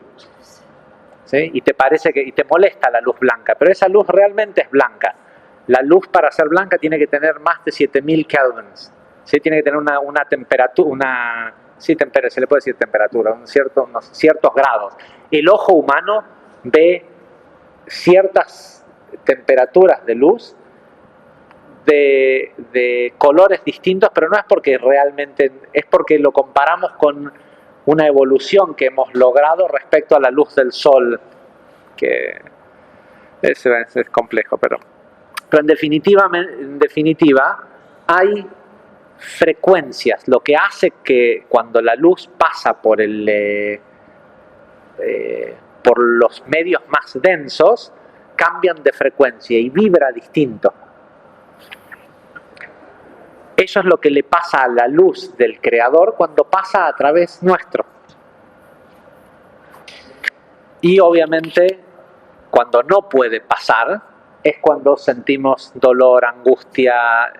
S1: ¿sí? Y te parece y te molesta la luz blanca, pero esa luz realmente es blanca. La luz para ser blanca tiene que tener más de 7000 kelvins, ¿sí? Tiene que tener una temperatura, sí, se le puede decir temperatura, unos ciertos grados. El ojo humano ve ciertas temperaturas de luz de colores distintos, pero no es porque realmente, es porque lo comparamos con una evolución que hemos logrado respecto a la luz del sol, que es complejo, pero en definitiva hay frecuencias, lo que hace que cuando la luz pasa por los medios más densos, cambian de frecuencia y vibra distinto. Eso es lo que le pasa a la luz del Creador cuando pasa a través nuestro. Y obviamente, cuando no puede pasar, es cuando sentimos dolor, angustia,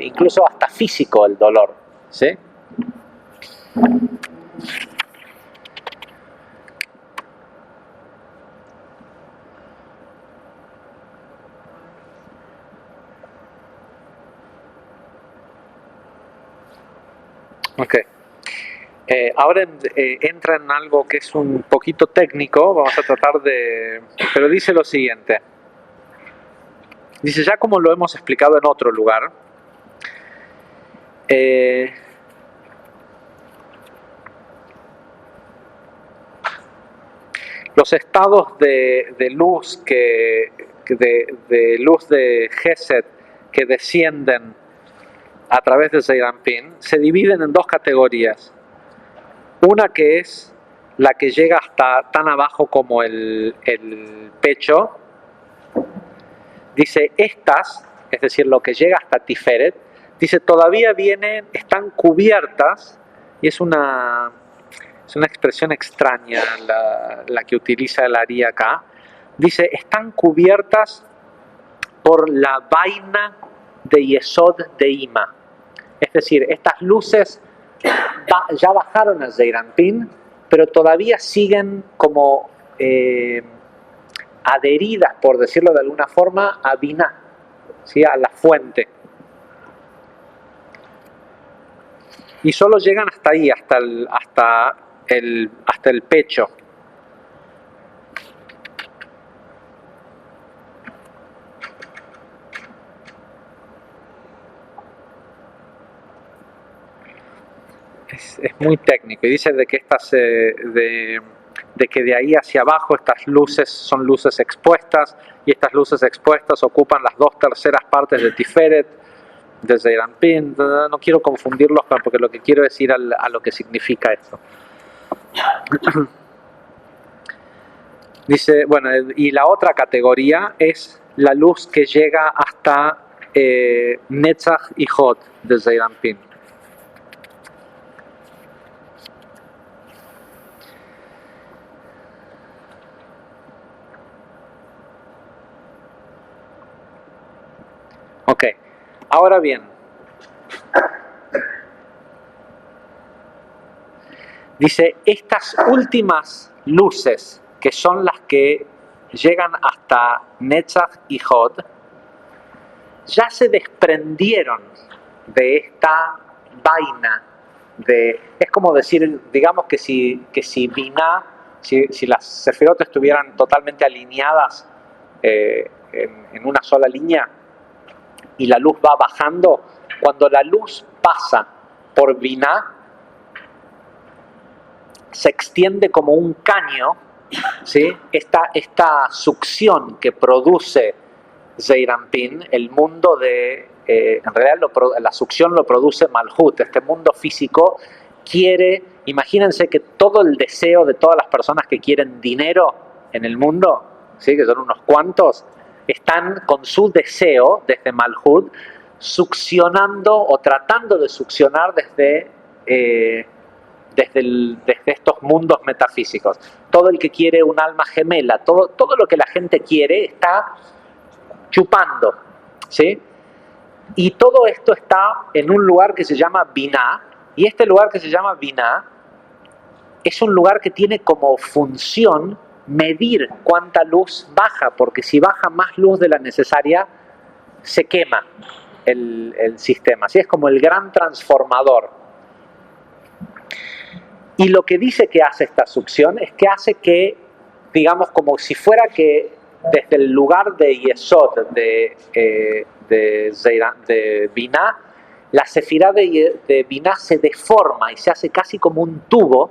S1: incluso hasta físico el dolor, ¿sí? Ok. Ahora entra en algo que es un poquito técnico, vamos a tratar pero dice lo siguiente. Dice, ya como lo hemos explicado en otro lugar, los estados de luz de luz de Gesed que descienden a través de Zeir Anpin se dividen en dos categorías. Una que es la que llega hasta tan abajo como el pecho. Dice, estas, es decir, lo que llega hasta Tiferet, dice, todavía están cubiertas, y es una expresión extraña la que utiliza el Ari acá. Dice, están cubiertas por la vaina de Yesod de Ima. Es decir, estas luces ya bajaron a Zeir Anpin, pero todavía siguen como adheridas, por decirlo de alguna forma, a Binah, ¿sí? A la fuente. Y solo llegan hasta ahí, hasta el pecho. Es muy técnico y dice de que de que de ahí hacia abajo estas luces son luces expuestas y estas luces expuestas ocupan las 2/3 partes de Tiferet, de Zeir Anpin. No quiero confundirlos porque lo que quiero es ir a lo que significa esto. Dice, bueno, y la otra categoría es la luz que llega hasta Netzach y Hod de Zeir Anpin. Ok, ahora bien, dice, estas últimas luces, que son las que llegan hasta Netzach y Hod, ya se desprendieron de esta vaina, es como decir, digamos que si Binah, si las Sefirot estuvieran totalmente alineadas en una sola línea, y la luz va bajando, cuando la luz pasa por Binah, se extiende como un caño, ¿sí? Esta succión que produce Zeir Anpin, el mundo en realidad la succión lo produce Malhut, este mundo físico imagínense que todo el deseo de todas las personas que quieren dinero en el mundo, ¿sí? Que son unos cuantos, están con su deseo desde Malhut succionando o tratando de succionar desde estos mundos metafísicos. Todo el que quiere un alma gemela, todo lo que la gente quiere está chupando, ¿sí? Y todo esto está en un lugar que se llama Binah, y este lugar que se llama Binah es un lugar que tiene como función medir cuánta luz baja, porque si baja más luz de la necesaria, se quema el sistema. Así es como el gran transformador. Y lo que dice que hace esta succión es que hace que, digamos, como si fuera que desde el lugar de Yesod, de Binah, la sefirá de Binah se deforma y se hace casi como un tubo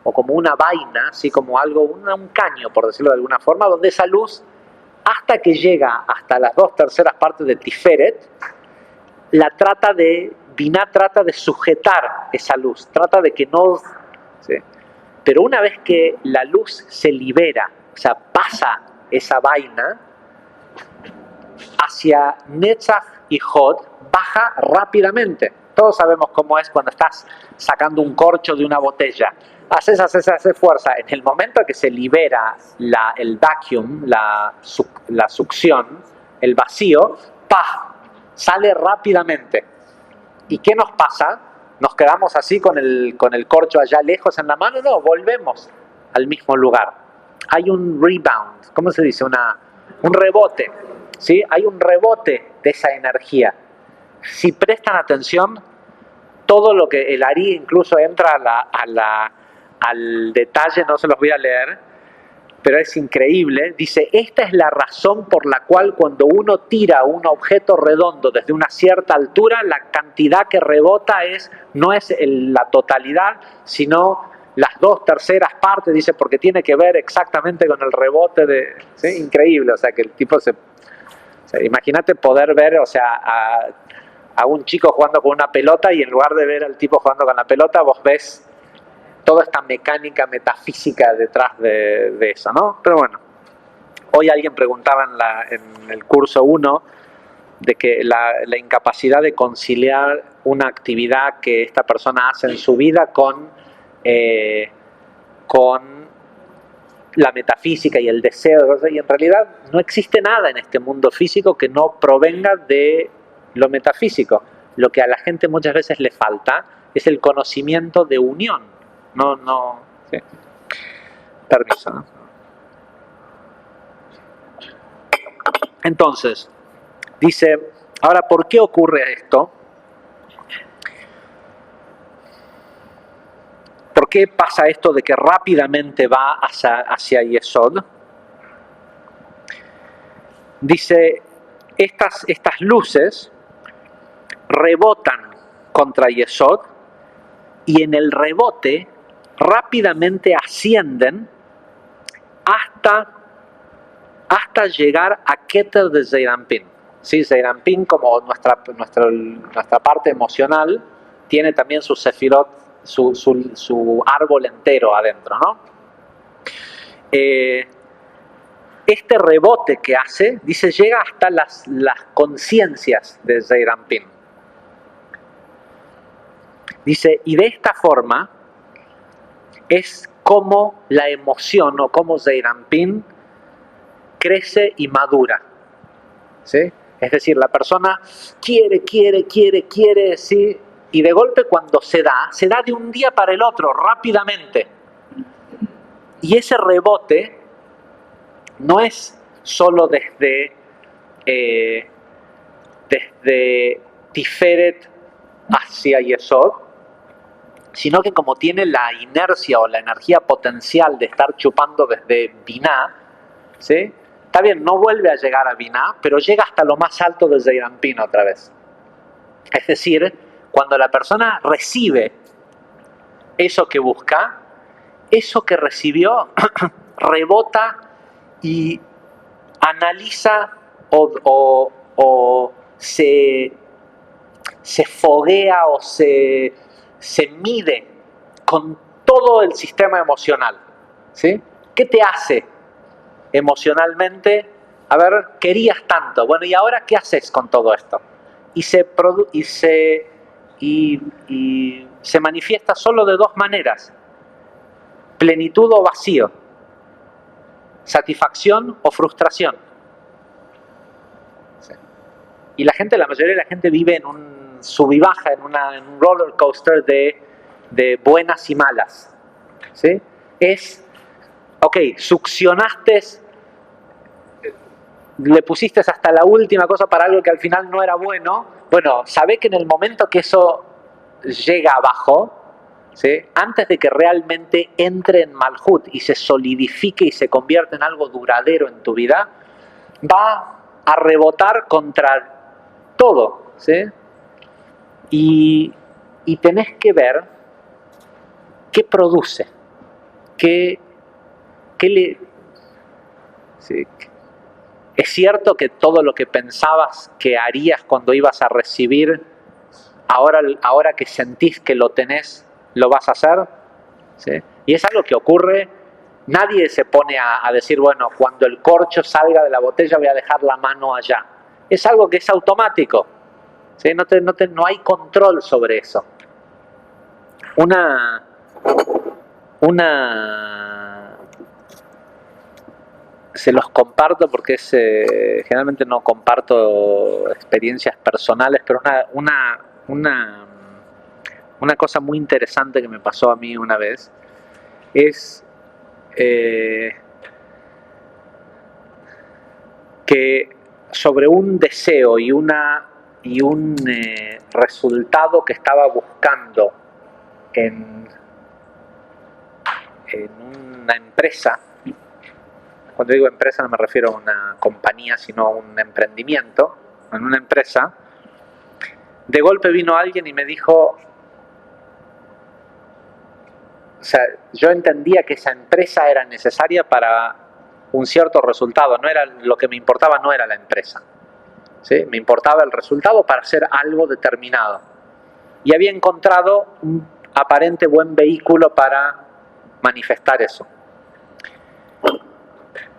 S1: o como una vaina, así como algo, un caño, por decirlo de alguna forma, donde esa luz, hasta que llega hasta las 2/3 partes de Tiferet, Binah trata de sujetar esa luz, trata de que no... ¿sí? Pero una vez que la luz se libera, o sea, pasa esa vaina, hacia Netzach y Hod, baja rápidamente. Todos sabemos cómo es cuando estás sacando un corcho de una botella. Haces fuerza. En el momento que se libera el vacuum, la succión, el vacío, ¡pah!, sale rápidamente. ¿Y qué nos pasa? ¿Nos quedamos así con el corcho allá lejos en la mano? No, volvemos al mismo lugar. Hay un rebound, ¿cómo se dice? Un rebote, ¿sí? Hay un rebote de esa energía. Si prestan atención, todo lo que el Ari incluso entra al detalle, no se los voy a leer, pero es increíble. Dice, esta es la razón por la cual cuando uno tira un objeto redondo desde una cierta altura, la cantidad que rebota no es la totalidad, sino las 2/3 partes, dice, porque tiene que ver exactamente con el rebote de... ¿sí? Increíble, o sea, que el tipo o sea, imagínate poder ver, o sea, a un chico jugando con una pelota y en lugar de ver al tipo jugando con la pelota, vos ves toda esta mecánica metafísica detrás de eso, ¿no? Pero bueno, hoy alguien preguntaba en el curso 1 de que la incapacidad de conciliar una actividad que esta persona hace en su vida con la metafísica y el deseo, y en realidad no existe nada en este mundo físico que no provenga de lo metafísico. Lo que a la gente muchas veces le falta es el conocimiento de unión. No, sí. Permiso, ¿no? Entonces, dice, ahora, ¿por qué ocurre esto? ¿Por qué pasa esto de que rápidamente va hacia Yesod? Dice, estas luces rebotan contra Yesod y en el rebote rápidamente ascienden hasta llegar a Keter de Zeir Anpin. ¿Sí? Zeir Anpin, como nuestra parte emocional, tiene también su sefirot, su árbol entero adentro, ¿no? Este rebote que hace, dice, llega hasta las conciencias de Zeir Anpin. Dice, y de esta forma es como la emoción o como Zeir Anpin crece y madura, ¿sí? Es decir, la persona quiere, ¿sí? Y de golpe cuando se da de un día para el otro, rápidamente. Y ese rebote no es solo desde Tiferet hacia Yesod, sino que como tiene la inercia o la energía potencial de estar chupando desde Binah, ¿sí? Está bien, no vuelve a llegar a Binah, pero llega hasta lo más alto de Zeir Anpin otra vez. Es decir, cuando la persona recibe eso que busca, eso que recibió rebota y analiza o se foguea o se mide con todo el sistema emocional, ¿sí? ¿Qué te hace emocionalmente? A ver, querías tanto, bueno, ¿y ahora qué haces con todo esto? Y se manifiesta solo de dos maneras: plenitud o vacío, satisfacción o frustración. Sí. Y la mayoría de la gente vive en un sub y baja, en un roller coaster de buenas y malas. ¿Sí? Ok, succionaste, le pusiste hasta la última cosa para algo que al final no era bueno. Bueno, sabé que en el momento que eso llega abajo, ¿sí? Antes de que realmente entre en Malhut y se solidifique y se convierta en algo duradero en tu vida, va a rebotar contra todo, ¿sí? Y tenés que ver qué produce, qué le... ¿sí? ¿Es cierto que todo lo que pensabas que harías cuando ibas a recibir, ahora que sentís que lo tenés, lo vas a hacer? ¿Sí? Y es algo que ocurre, nadie se pone a decir, bueno, cuando el corcho salga de la botella voy a dejar la mano allá. Es algo que es automático. ¿Sí? No hay control sobre eso. Se los comparto porque generalmente no comparto experiencias personales, pero una cosa muy interesante que me pasó a mí una vez es que sobre un deseo y un resultado que estaba buscando en una empresa. Cuando digo empresa no me refiero a una compañía, sino a un emprendimiento. En una empresa, de golpe vino alguien y me dijo, o sea, yo entendía que esa empresa era necesaria para un cierto resultado. No era lo que me importaba, no era la empresa. ¿Sí? Me importaba el resultado para hacer algo determinado. Y había encontrado un aparente buen vehículo para manifestar eso.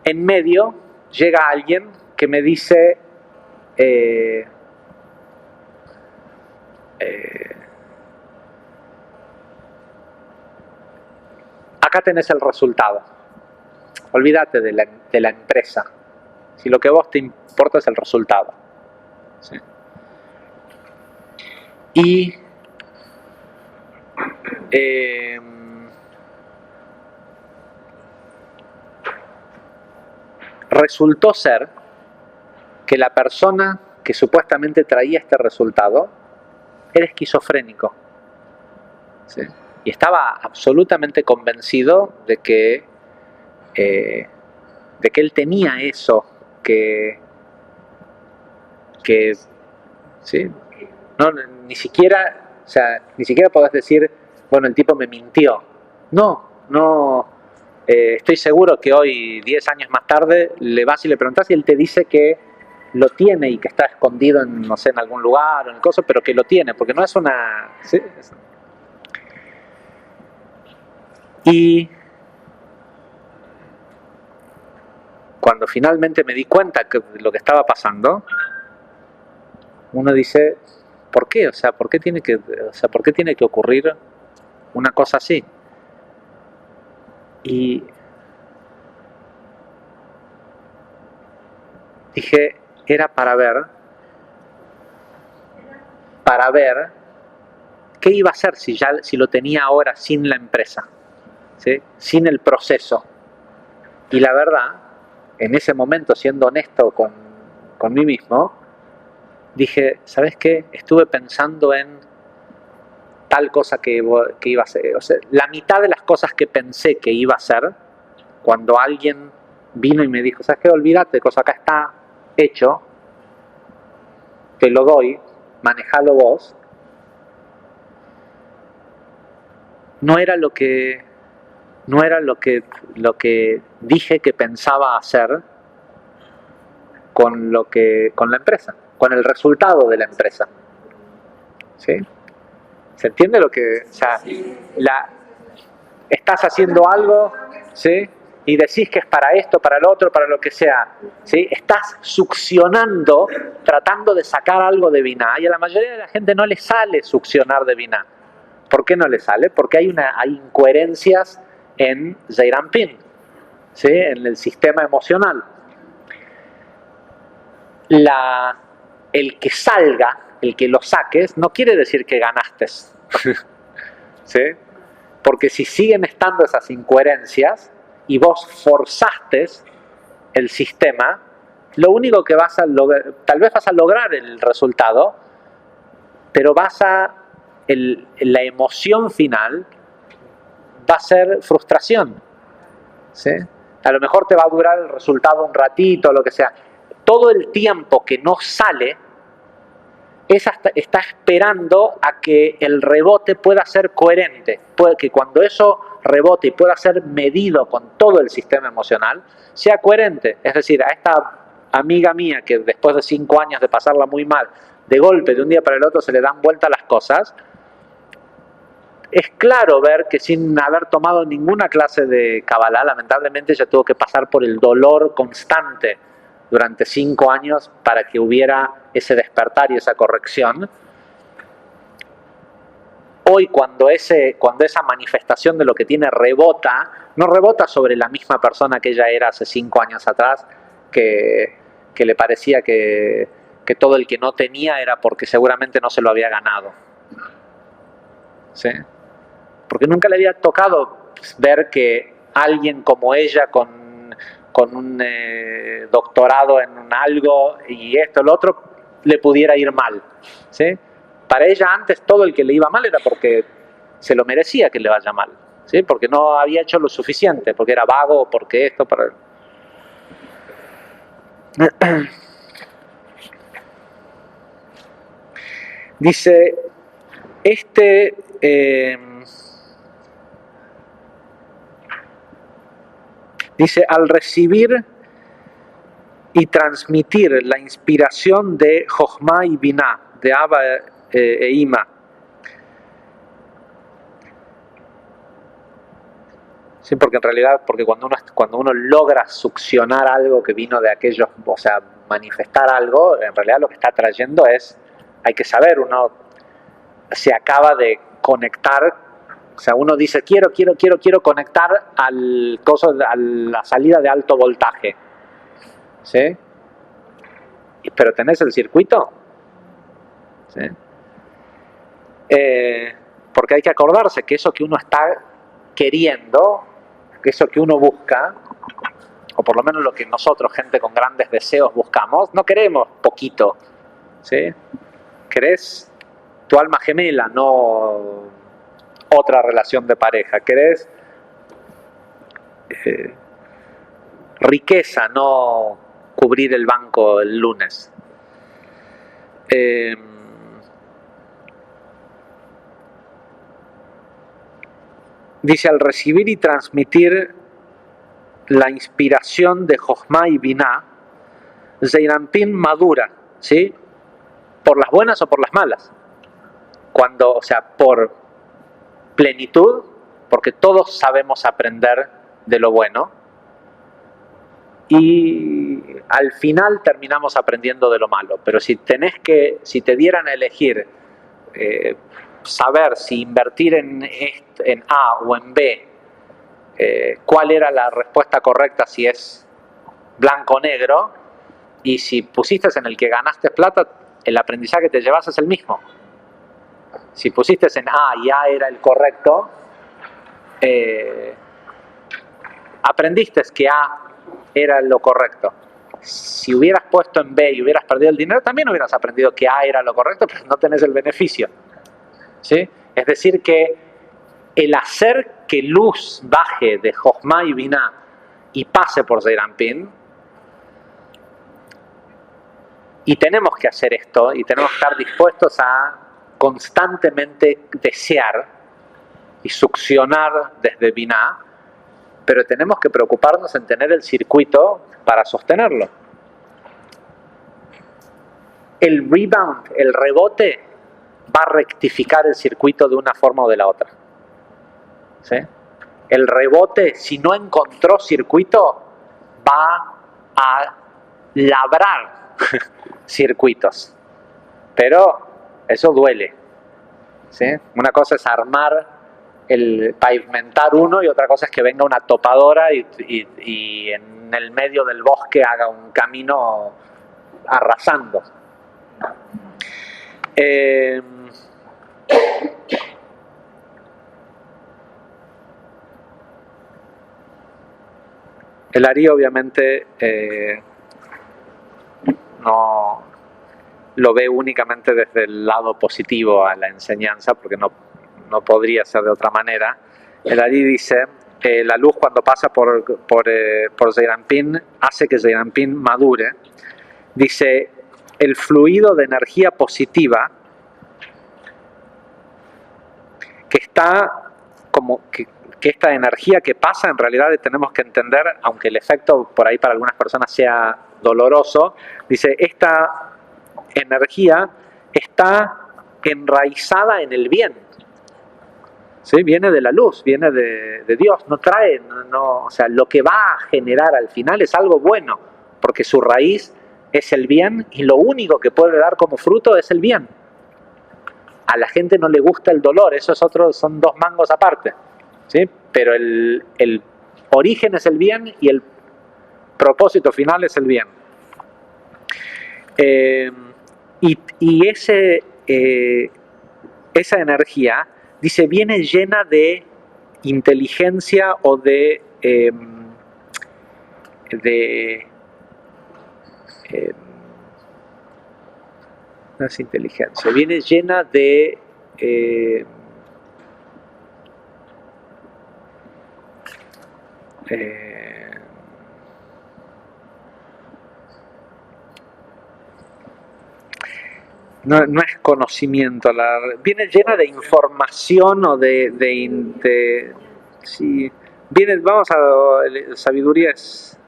S1: En medio llega alguien que me dice, acá tenés el resultado, olvídate de la empresa, si lo que a vos te importa es el resultado. ¿Sí? Y resultó ser que la persona que supuestamente traía este resultado era esquizofrénico. ¿Sí? Y estaba absolutamente convencido de que él tenía eso ¿sí? No, ni siquiera podés decir, bueno, el tipo me mintió. No, estoy seguro que hoy, 10 años más tarde, le vas y le preguntás y él te dice que lo tiene y que está escondido en, no sé, en algún lugar o en el coso, pero que lo tiene, porque no es una... ¿sí? Y cuando finalmente me di cuenta de lo que estaba pasando, uno dice, ¿por qué? O sea, ¿por qué tiene que ocurrir una cosa así? Y dije, era para ver qué iba a hacer si lo tenía ahora sin la empresa, ¿sí? Sin el proceso. Y la verdad, en ese momento, siendo honesto con mí mismo, dije, ¿sabes qué? Estuve pensando en tal cosa que iba a hacer. O sea, la mitad de las cosas que pensé que iba a hacer, cuando alguien vino y me dijo, ¿sabes qué? Olvídate, cosa acá está hecho, te lo doy, manejalo vos. No era lo que dije que pensaba hacer con la empresa, con el resultado de la empresa. ¿Sí? ¿Se entiende lo que, o sea, estás haciendo algo, ¿sí? Y decís que es para esto, para lo otro, para lo que sea, ¿sí? Estás succionando, tratando de sacar algo de Binah, y a la mayoría de la gente no le sale succionar de Binah. ¿Por qué no le sale? Porque hay incoherencias en Zeir Anpin, ¿sí? En el sistema emocional. el que salga, el que lo saques, no quiere decir que ganaste. ¿Sí? Porque si siguen estando esas incoherencias y vos forzaste el sistema, lo único que vas a lograr, tal vez vas a lograr el resultado, pero la emoción final va a ser frustración. ¿Sí? A lo mejor te va a durar el resultado un ratito, lo que sea. Todo el tiempo que no sale, está esperando a que el rebote pueda ser coherente, que cuando eso rebote y pueda ser medido con todo el sistema emocional, sea coherente. Es decir, a esta amiga mía que después de 5 años de pasarla muy mal, de golpe, de un día para el otro, se le dan vuelta las cosas, es claro ver que sin haber tomado ninguna clase de Kabbalah, lamentablemente ella tuvo que pasar por el dolor constante durante 5 años para que hubiera ese despertar y esa corrección. Hoy cuando esa manifestación de lo que tiene rebota, no rebota sobre la misma persona que ella era hace 5 años atrás, que le parecía que todo el que no tenía era porque seguramente no se lo había ganado. ¿Sí? Porque nunca le había tocado ver que alguien como ella con un doctorado en algo y esto, lo otro, le pudiera ir mal. ¿Sí? Para ella antes todo el que le iba mal era porque se lo merecía que le vaya mal. ¿Sí? Porque no había hecho lo suficiente, porque era vago, porque esto, para... Dice, dice, al recibir y transmitir la inspiración de Jochma y Binah, de Abba e Ima, sí, porque en realidad, cuando uno logra succionar algo que vino de aquellos, o sea, manifestar algo, en realidad lo que está trayendo hay que saber, uno se acaba de conectar, o sea, uno dice, quiero conectar a la salida de alto voltaje, ¿sí? Pero ¿tenés el circuito? ¿Sí? Porque hay que acordarse que eso que uno está queriendo, que eso que uno busca, o por lo menos lo que nosotros, gente con grandes deseos, buscamos, no queremos poquito, ¿sí? Querés tu alma gemela, no otra relación de pareja. Querés riqueza, no cubrir el banco el lunes. Dice, al recibir y transmitir la inspiración de Jochma y Binah, Zeir Anpin madura, ¿sí? Por las buenas o por las malas. O sea, por plenitud, porque todos sabemos aprender de lo bueno, y al final terminamos aprendiendo de lo malo. Pero si te dieran a elegir saber si invertir en A o en B, cuál era la respuesta correcta, si es blanco o negro, y si pusiste en el que ganaste plata, el aprendizaje que te llevas es el mismo. Si pusiste en A y A era el correcto, aprendiste que A era lo correcto. Si hubieras puesto en B y hubieras perdido el dinero, también hubieras aprendido que A era lo correcto, pero no tenés el beneficio. ¿Sí? Es decir, que el hacer que luz baje de Jochma y Binah y pase por Zeir Anpin, y tenemos que hacer esto, y tenemos que estar dispuestos a constantemente desear y succionar desde Binah, pero tenemos que preocuparnos en tener el circuito para sostenerlo. El rebound, el rebote, va a rectificar el circuito de una forma o de la otra. ¿Sí? El rebote, si no encontró circuito, va a labrar circuitos. Pero eso duele. ¿Sí? Una cosa es pavimentar uno, y otra cosa es que venga una topadora y en el medio del bosque haga un camino arrasando. El Ari obviamente no lo ve únicamente desde el lado positivo a la enseñanza, porque no podría ser de otra manera. El Ari dice, la luz cuando pasa por Zeirampin hace que Zeirampin madure. Dice, el fluido de energía positiva que está como que esta energía que pasa en realidad tenemos que entender, aunque el efecto por ahí para algunas personas sea doloroso, dice, esta energía está enraizada en el bien. ¿Sí? Viene de la luz, viene de Dios, no trae, o sea, lo que va a generar al final es algo bueno, porque su raíz es el bien y lo único que puede dar como fruto es el bien. A la gente no le gusta el dolor, eso es son dos mangos aparte, ¿sí? Pero el origen es el bien y el propósito final es el bien. Esa energía, dice, viene llena de inteligencia o no es inteligencia, viene llena de no es conocimiento, viene llena de información o sí, vamos a sabiduría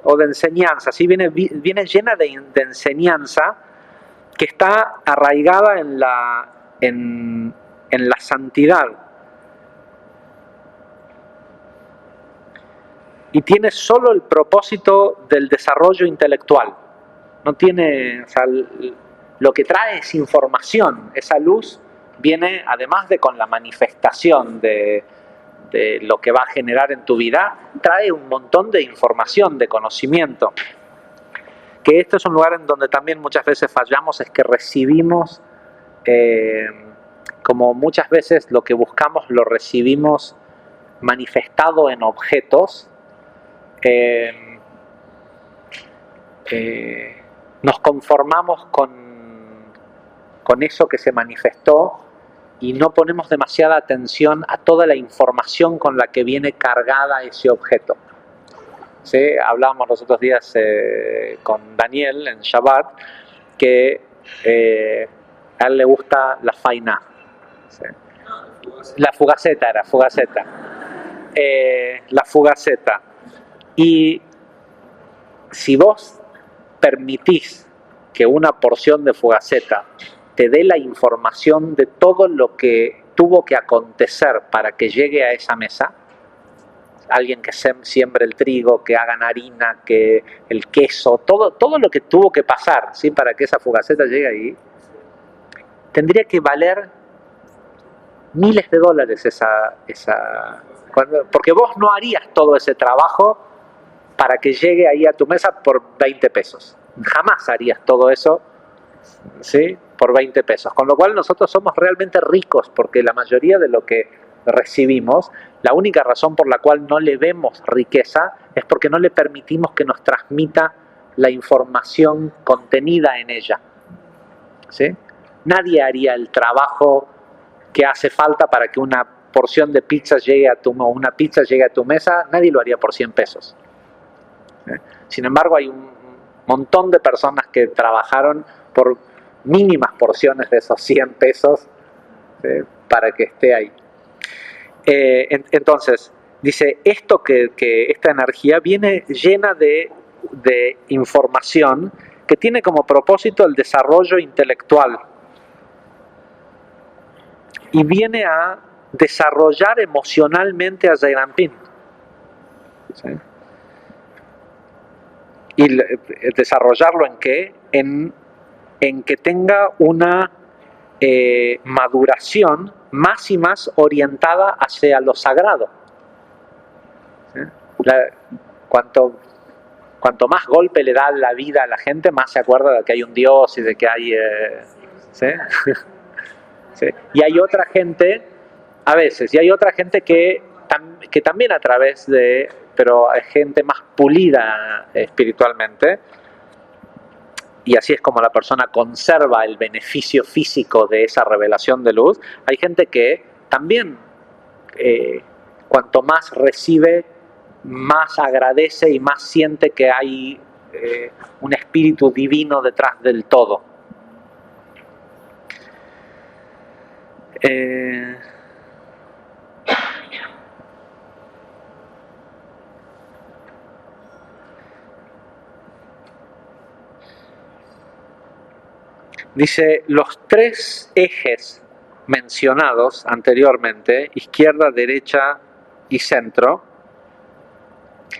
S1: o de enseñanza, ¿sí? viene llena de enseñanza que está arraigada en la santidad. Y tiene solo el propósito del desarrollo intelectual. No tiene, o sea, lo que trae es información. Esa luz viene, además de con la manifestación de lo que va a generar en tu vida, trae un montón de información, de conocimiento. Que esto es un lugar en donde también muchas veces fallamos, es que recibimos, como muchas veces lo que buscamos lo recibimos manifestado en objetos, nos conformamos con eso que se manifestó y no ponemos demasiada atención a toda la información con la que viene cargada ese objeto. ¿Sí? Hablábamos los otros días con Daniel en Shabbat que a él le gusta la faina. ¿Sí? La fugaceta era, fugaceta. La fugaceta. Y si vos permitís que una porción de fugaceta te dé la información de todo lo que tuvo que acontecer para que llegue a esa mesa, alguien que siembre el trigo, que hagan harina, que el queso, todo lo que tuvo que pasar, ¿sí? Para que esa fugaceta llegue ahí, tendría que valer miles de dólares porque vos no harías todo ese trabajo para que llegue ahí a tu mesa por 20 pesos. Jamás harías todo eso, ¿sí? Por 20 pesos. Con lo cual nosotros somos realmente ricos porque la mayoría de lo que recibimos, la única razón por la cual no le vemos riqueza es porque no le permitimos que nos transmita la información contenida en ella. ¿Sí? Nadie haría el trabajo que hace falta para que una porción de pizza llegue a una pizza llegue a tu mesa, nadie lo haría por 100 pesos. Sin embargo, hay un montón de personas que trabajaron por mínimas porciones de esos 100 pesos, ¿sí? Para que esté ahí. Entonces, dice, esta energía viene llena de información que tiene como propósito el desarrollo intelectual y viene a desarrollar emocionalmente a Zeirampin. ¿Sí? ¿Y desarrollarlo en qué? En que tenga una maduración más y más orientada hacia lo sagrado. ¿Sí? Cuanto más golpe le da la vida a la gente, más se acuerda de que hay un Dios y de que hay ¿sí? ¿Sí? Y hay otra gente, a veces, y hay otra gente que también a través de, pero hay gente más pulida espiritualmente, y así es como la persona conserva el beneficio físico de esa revelación de luz. Hay gente que también, cuanto más recibe, más agradece y más siente que hay un espíritu divino detrás del todo. Dice, los tres ejes mencionados anteriormente, izquierda, derecha y centro,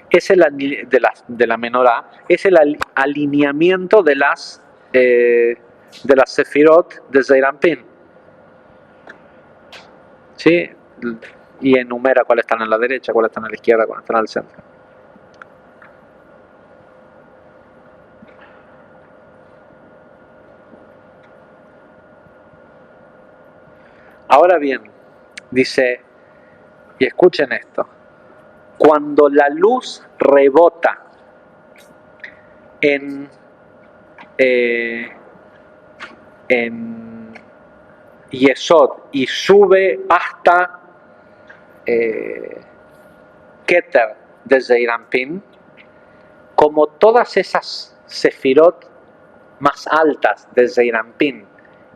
S1: es de la menorá, es el alineamiento de las sefirot de Zeir Anpin. ¿Sí? Y enumera cuáles están a la derecha, cuáles están a la izquierda, cuáles están al centro. Ahora bien, dice, y escuchen esto, cuando la luz rebota en Yesod y sube hasta Keter de Zeir Anpin, como todas esas sefirot más altas de Zeir Anpin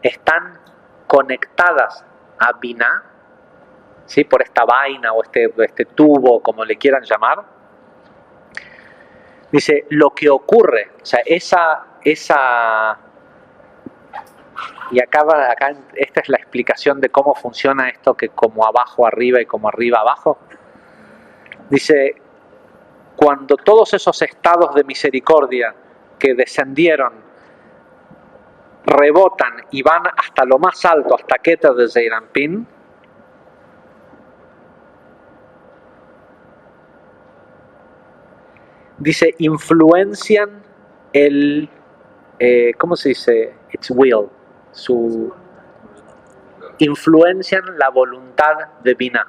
S1: están conectadas a Binah, ¿sí? Por esta vaina o este tubo, como le quieran llamar, dice, lo que ocurre, o sea, y acá esta es la explicación de cómo funciona esto, que como abajo arriba y como arriba abajo. Dice, cuando todos esos estados de misericordia que descendieron rebotan y van hasta lo más alto, hasta Keter de Zeir Anpin, dice, influencian el, ¿cómo se dice? Its will, influencian la voluntad de Binah.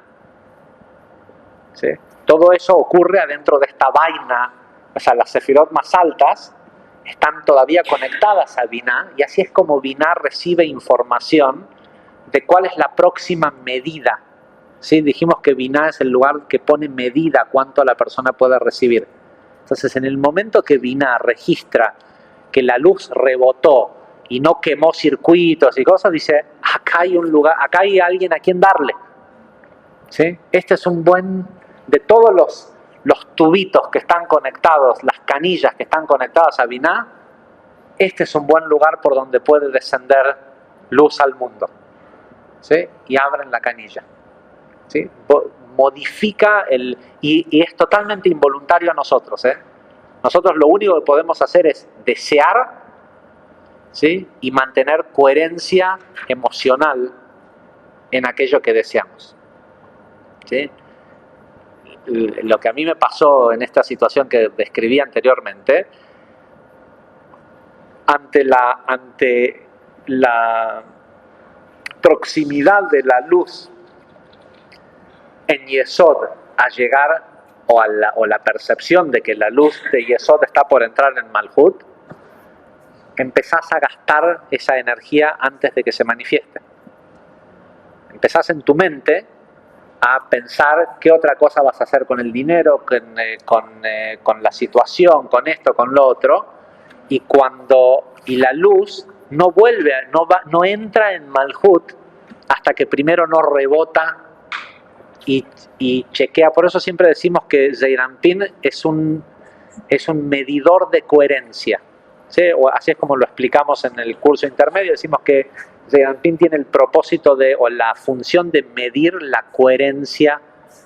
S1: ¿Sí? Todo eso ocurre adentro de esta vaina, o sea, las sefirot más altas están todavía conectadas a Binah, y así es como Binah recibe información de cuál es la próxima medida. ¿Sí? Dijimos que Binah es el lugar que pone medida cuánto la persona puede recibir. Entonces, en el momento que Binah registra que la luz rebotó y no quemó circuitos y cosas, dice, acá hay un lugar, acá hay alguien a quien darle. ¿Sí? Este es un buen, de todos los tubitos que están conectados, las canillas que están conectadas a Binah, este es un buen lugar por donde puede descender luz al mundo. ¿Sí? Y abren la canilla. ¿Sí? Modifica y es totalmente involuntario a nosotros. Nosotros lo único que podemos hacer es desear, ¿sí? Y mantener coherencia emocional en aquello que deseamos. ¿Sí? Lo que a mí me pasó en esta situación que describí anteriormente, ante la proximidad de la luz en Yesod a llegar, o la percepción de que la luz de Yesod está por entrar en Malhut, empezás a gastar esa energía antes de que se manifieste. Empezás en tu mente a pensar qué otra cosa vas a hacer con el dinero, con la situación, con esto, con lo otro, y la luz no vuelve, no entra en Malhut hasta que primero no rebota y chequea. Por eso siempre decimos que Zeir Anpin es un medidor de coherencia. ¿Sí? O así es como lo explicamos en el curso intermedio. Decimos que Zeir Anpin tiene el propósito o la función de medir la coherencia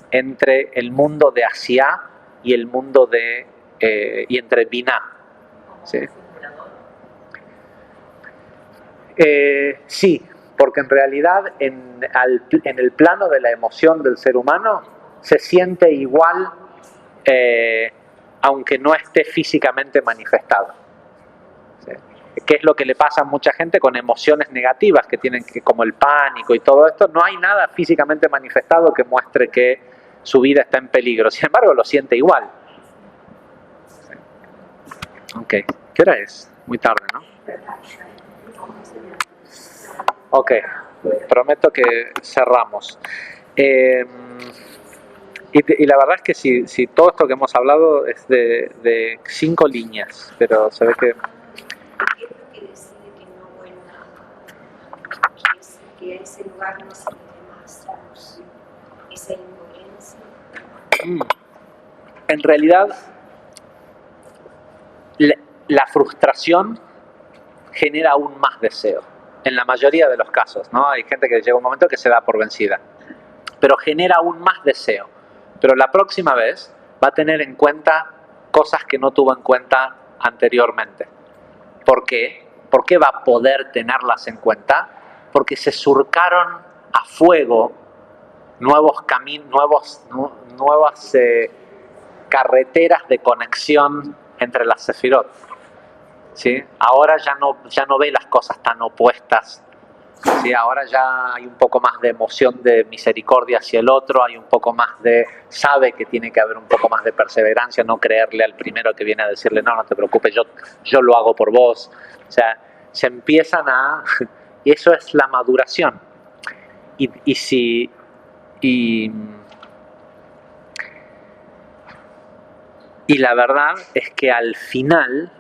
S1: entre el mundo de Asiá y el mundo y entre Binah. ¿Sí? Sí, porque en realidad en el plano de la emoción del ser humano se siente igual, aunque no esté físicamente manifestado. ¿Sí? qué es lo que le pasa a mucha gente con emociones negativas que tienen, como el pánico y todo esto. No hay nada físicamente manifestado que muestre que su vida está en peligro. Sin embargo, lo siente igual. Ok, ¿qué hora es? Muy tarde, ¿no? Ok, prometo que cerramos. Y la verdad es que si todo esto que hemos hablado es de 5 líneas, pero se ve que...
S2: ¿Qué decide que no vuelva? Que a ese lugar no se le dé más luz, esa incoherencia.
S1: En realidad, la frustración genera aún más deseo. En la mayoría de los casos, ¿no? Hay gente que llega un momento que se da por vencida. Pero genera aún más deseo. Pero la próxima vez va a tener en cuenta cosas que no tuvo en cuenta anteriormente. ¿Por qué? ¿Por qué va a poder tenerlas en cuenta? Porque se surcaron a fuego nuevos caminos, nuevas carreteras de conexión entre las sefirot. ¿Sí? Ahora ya no ve las cosas tan opuestas. ¿Sí? Ahora ya hay un poco más de emoción de misericordia hacia el otro, hay un poco más sabe que tiene que haber un poco más de perseverancia, no creerle al primero que viene a decirle no te preocupes, yo lo hago por vos. O sea, se empiezan y eso es la maduración. Y la verdad es que al final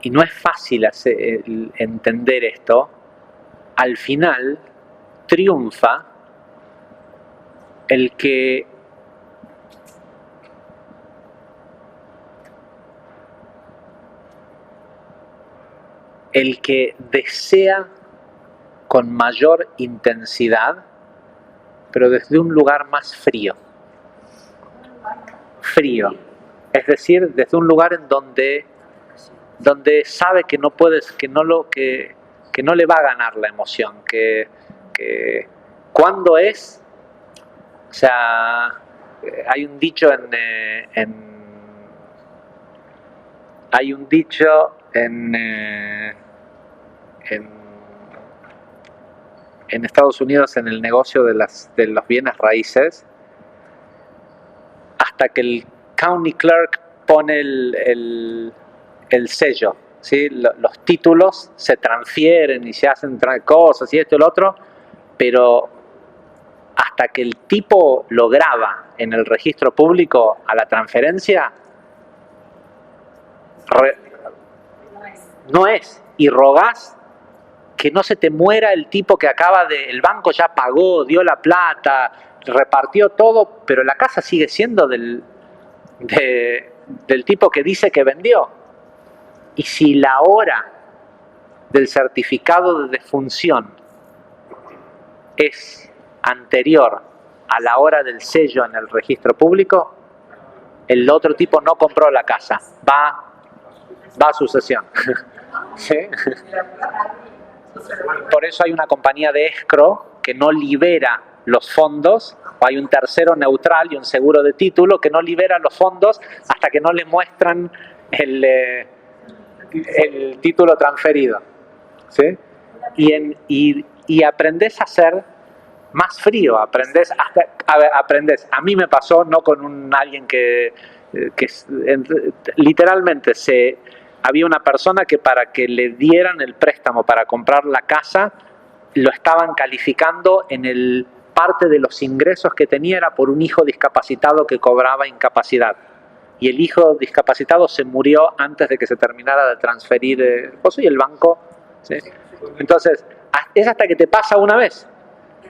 S1: y no es fácil entender esto, al final triunfa el que desea con mayor intensidad, pero desde un lugar más frío. Frío. Es decir, desde un lugar en donde sabe que no puedes, que no le va a ganar la emoción, que cuando es, o sea, hay un dicho en Estados Unidos en el negocio de los bienes raíces, hasta que el county clerk pone el sello, ¿sí? Los títulos se transfieren y se hacen cosas y esto y lo otro, pero hasta que el tipo lo graba en el registro público a la transferencia, no es. Y rogás que no se te muera el tipo que el banco ya pagó, dio la plata, repartió todo, pero la casa sigue siendo del tipo que dice que vendió. Y si la hora del certificado de defunción es anterior a la hora del sello en el registro público, el otro tipo no compró la casa, va a sucesión. ¿Sí? Por eso hay una compañía de escrow que no libera los fondos, o hay un tercero neutral y un seguro de título que no libera los fondos hasta que no le muestran el título transferido. ¿Sí? Y aprendes a ser más frío, aprendes. A mí me pasó, no con alguien que literalmente había una persona que para que le dieran el préstamo para comprar la casa, lo estaban calificando en parte de los ingresos que tenía era por un hijo discapacitado que cobraba incapacidad. Y el hijo discapacitado se murió antes de que se terminara de transferir el pozo y el banco. ¿Sí? Entonces, es hasta que te pasa una vez.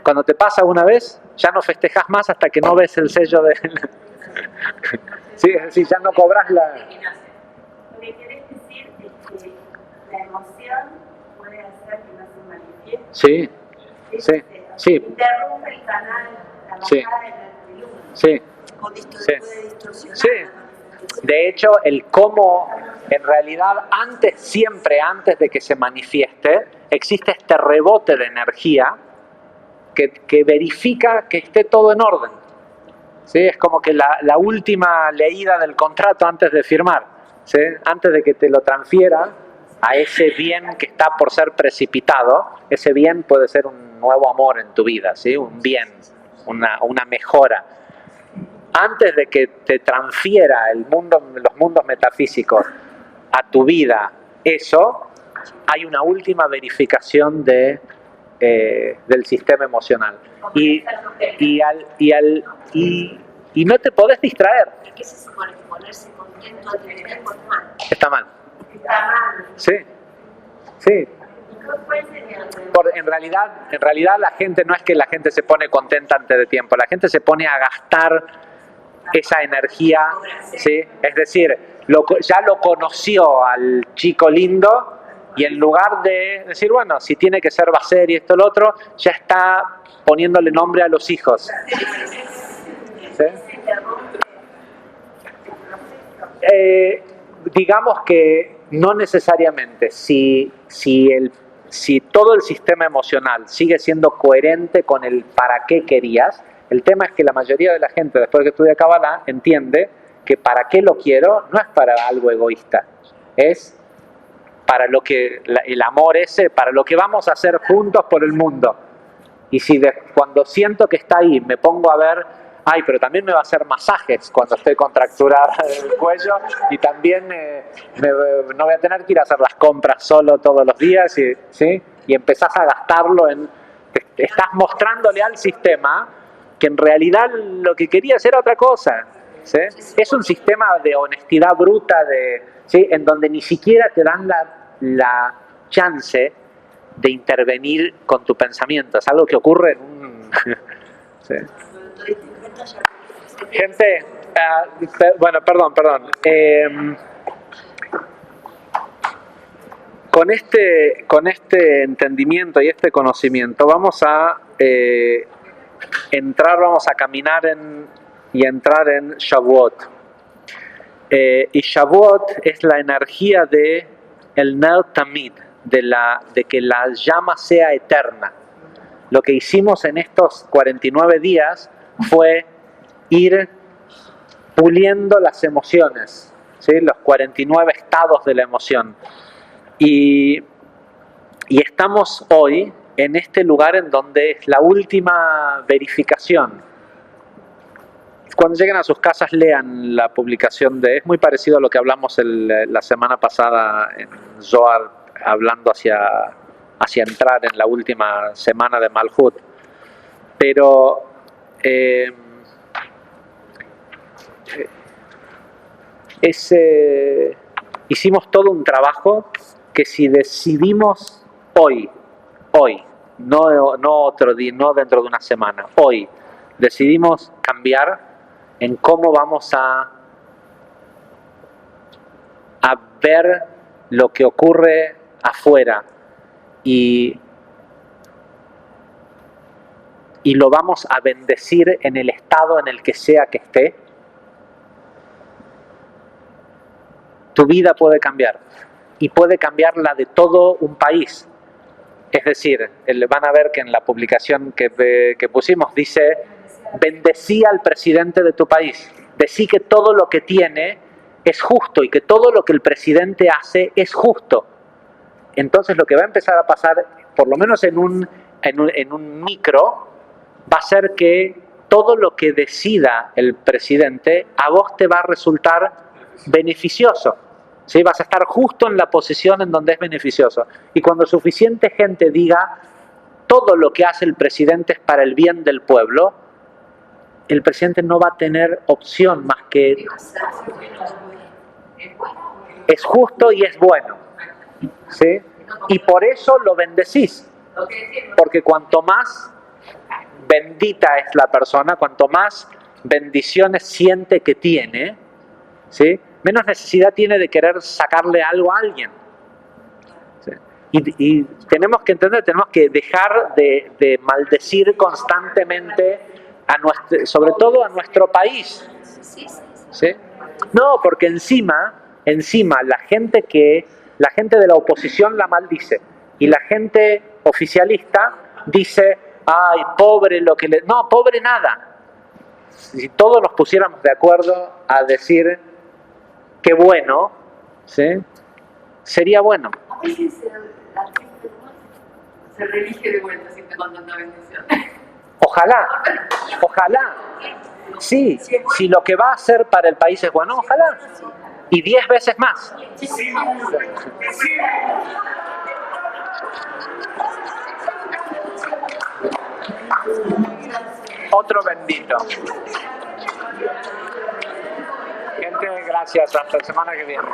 S1: Cuando te pasa una vez, ya no festejas más hasta que no ves el sello de... Sí, es decir, ya no cobras la...
S2: Lo que querés decir es que la emoción puede hacer que no se manifieste.
S1: Sí, sí, sí.
S2: Interrumpe el canal, la bajada
S1: Sí.
S2: de la luz.
S1: Sí.
S2: Con esto
S1: Sí.
S2: puede distorsionar.
S1: Sí. De hecho, el cómo, en realidad, siempre antes de que se manifieste, existe este rebote de energía que verifica que esté todo en orden. ¿sí? Es como que la última leída del contrato antes de firmar, ¿sí? Antes de que te lo transfiera a ese bien que está por ser precipitado. Ese bien puede ser un nuevo amor en tu vida, ¿sí? Un bien, una mejora. Antes de que te transfiera los mundos metafísicos a tu vida, eso, hay una última verificación del sistema emocional. Y no te podés distraer.
S2: ¿Qué se supone? Que ponerse contento ante el tiempo está mal.
S1: Está mal.
S2: Está mal.
S1: Sí. Sí.
S2: ¿Cuál sería el
S1: En realidad la gente, no es que la gente se pone contenta antes de tiempo, la gente se pone a gastar esa energía, ¿sí? Es decir, ya lo conoció al chico lindo y en lugar de decir, bueno, si tiene que ser va a ser y esto lo otro, ya está poniéndole nombre a los hijos. ¿Sí? Digamos que no necesariamente. Si todo el sistema emocional sigue siendo coherente con el para qué querías, el tema es que la mayoría de la gente, después de que estudia Kabbalah, entiende que para qué lo quiero no es para algo egoísta, es para lo que el amor ese, para lo que vamos a hacer juntos por el mundo. Y si cuando siento que está ahí me pongo a ver, pero también me va a hacer masajes cuando estoy contracturada del cuello y también no voy a tener que ir a hacer las compras solo todos los días, ¿sí? Y empezás a gastarlo estás mostrándole al sistema que en realidad lo que querías era otra cosa, ¿sí? Es un sistema de honestidad bruta, ¿sí? En donde ni siquiera te dan la chance de intervenir con tu pensamiento. Es algo que ocurre en un... ¿sí? Gente, bueno, perdón. Con este entendimiento y este conocimiento vamos a caminar y entrar en Shavuot. Y Shavuot es la energía de el Ner Tamid, de que la llama sea eterna. Lo que hicimos en estos 49 días fue ir puliendo las emociones, ¿sí? Los 49 estados de la emoción. Y estamos hoy en este lugar en donde es la última verificación. Cuando lleguen a sus casas lean la publicación es muy parecido a lo que hablamos la semana pasada en Zohar, hablando hacia entrar en la última semana de Malhut. Pero hicimos todo un trabajo que si decidimos hoy, no otro día, no dentro de una semana, hoy decidimos cambiar en cómo vamos a ver lo que ocurre afuera y lo vamos a bendecir en el estado en el que sea que esté, tu vida puede cambiar y puede cambiar la de todo un país. Es decir, van a ver que en la publicación que pusimos dice: bendecí al presidente de tu país, decí que todo lo que tiene es justo y que todo lo que el presidente hace es justo. Entonces lo que va a empezar a pasar, por lo menos en un micro, va a ser que todo lo que decida el presidente a vos te va a resultar beneficioso, ¿sí? Vas a estar justo en la posición en donde es beneficioso. Y cuando suficiente gente diga todo lo que hace el presidente es para el bien del pueblo, el presidente no va a tener opción más que es justo y es bueno, ¿sí? Y por eso lo bendecís, porque cuanto más bendita es la persona, cuanto más bendiciones siente que tiene, ¿sí? Menos necesidad tiene de querer sacarle algo a alguien, ¿sí? Y tenemos que entender, tenemos que dejar de maldecir constantemente sobre todo a nuestro país, ¿sí? No, porque encima la gente de la oposición la maldice y la gente oficialista dice: ay, pobre lo que le... No, pobre nada. si todos nos pusiéramos de acuerdo a decir qué bueno, ¿sí? Sería bueno.
S3: A veces se relige de vuelta si te mandan una bendición.
S1: Ojalá, ojalá. Sí, si lo que va a hacer para el país es bueno, ojalá. Y 10 veces más. Otro bendito. Gente, gracias. Hasta la semana que viene.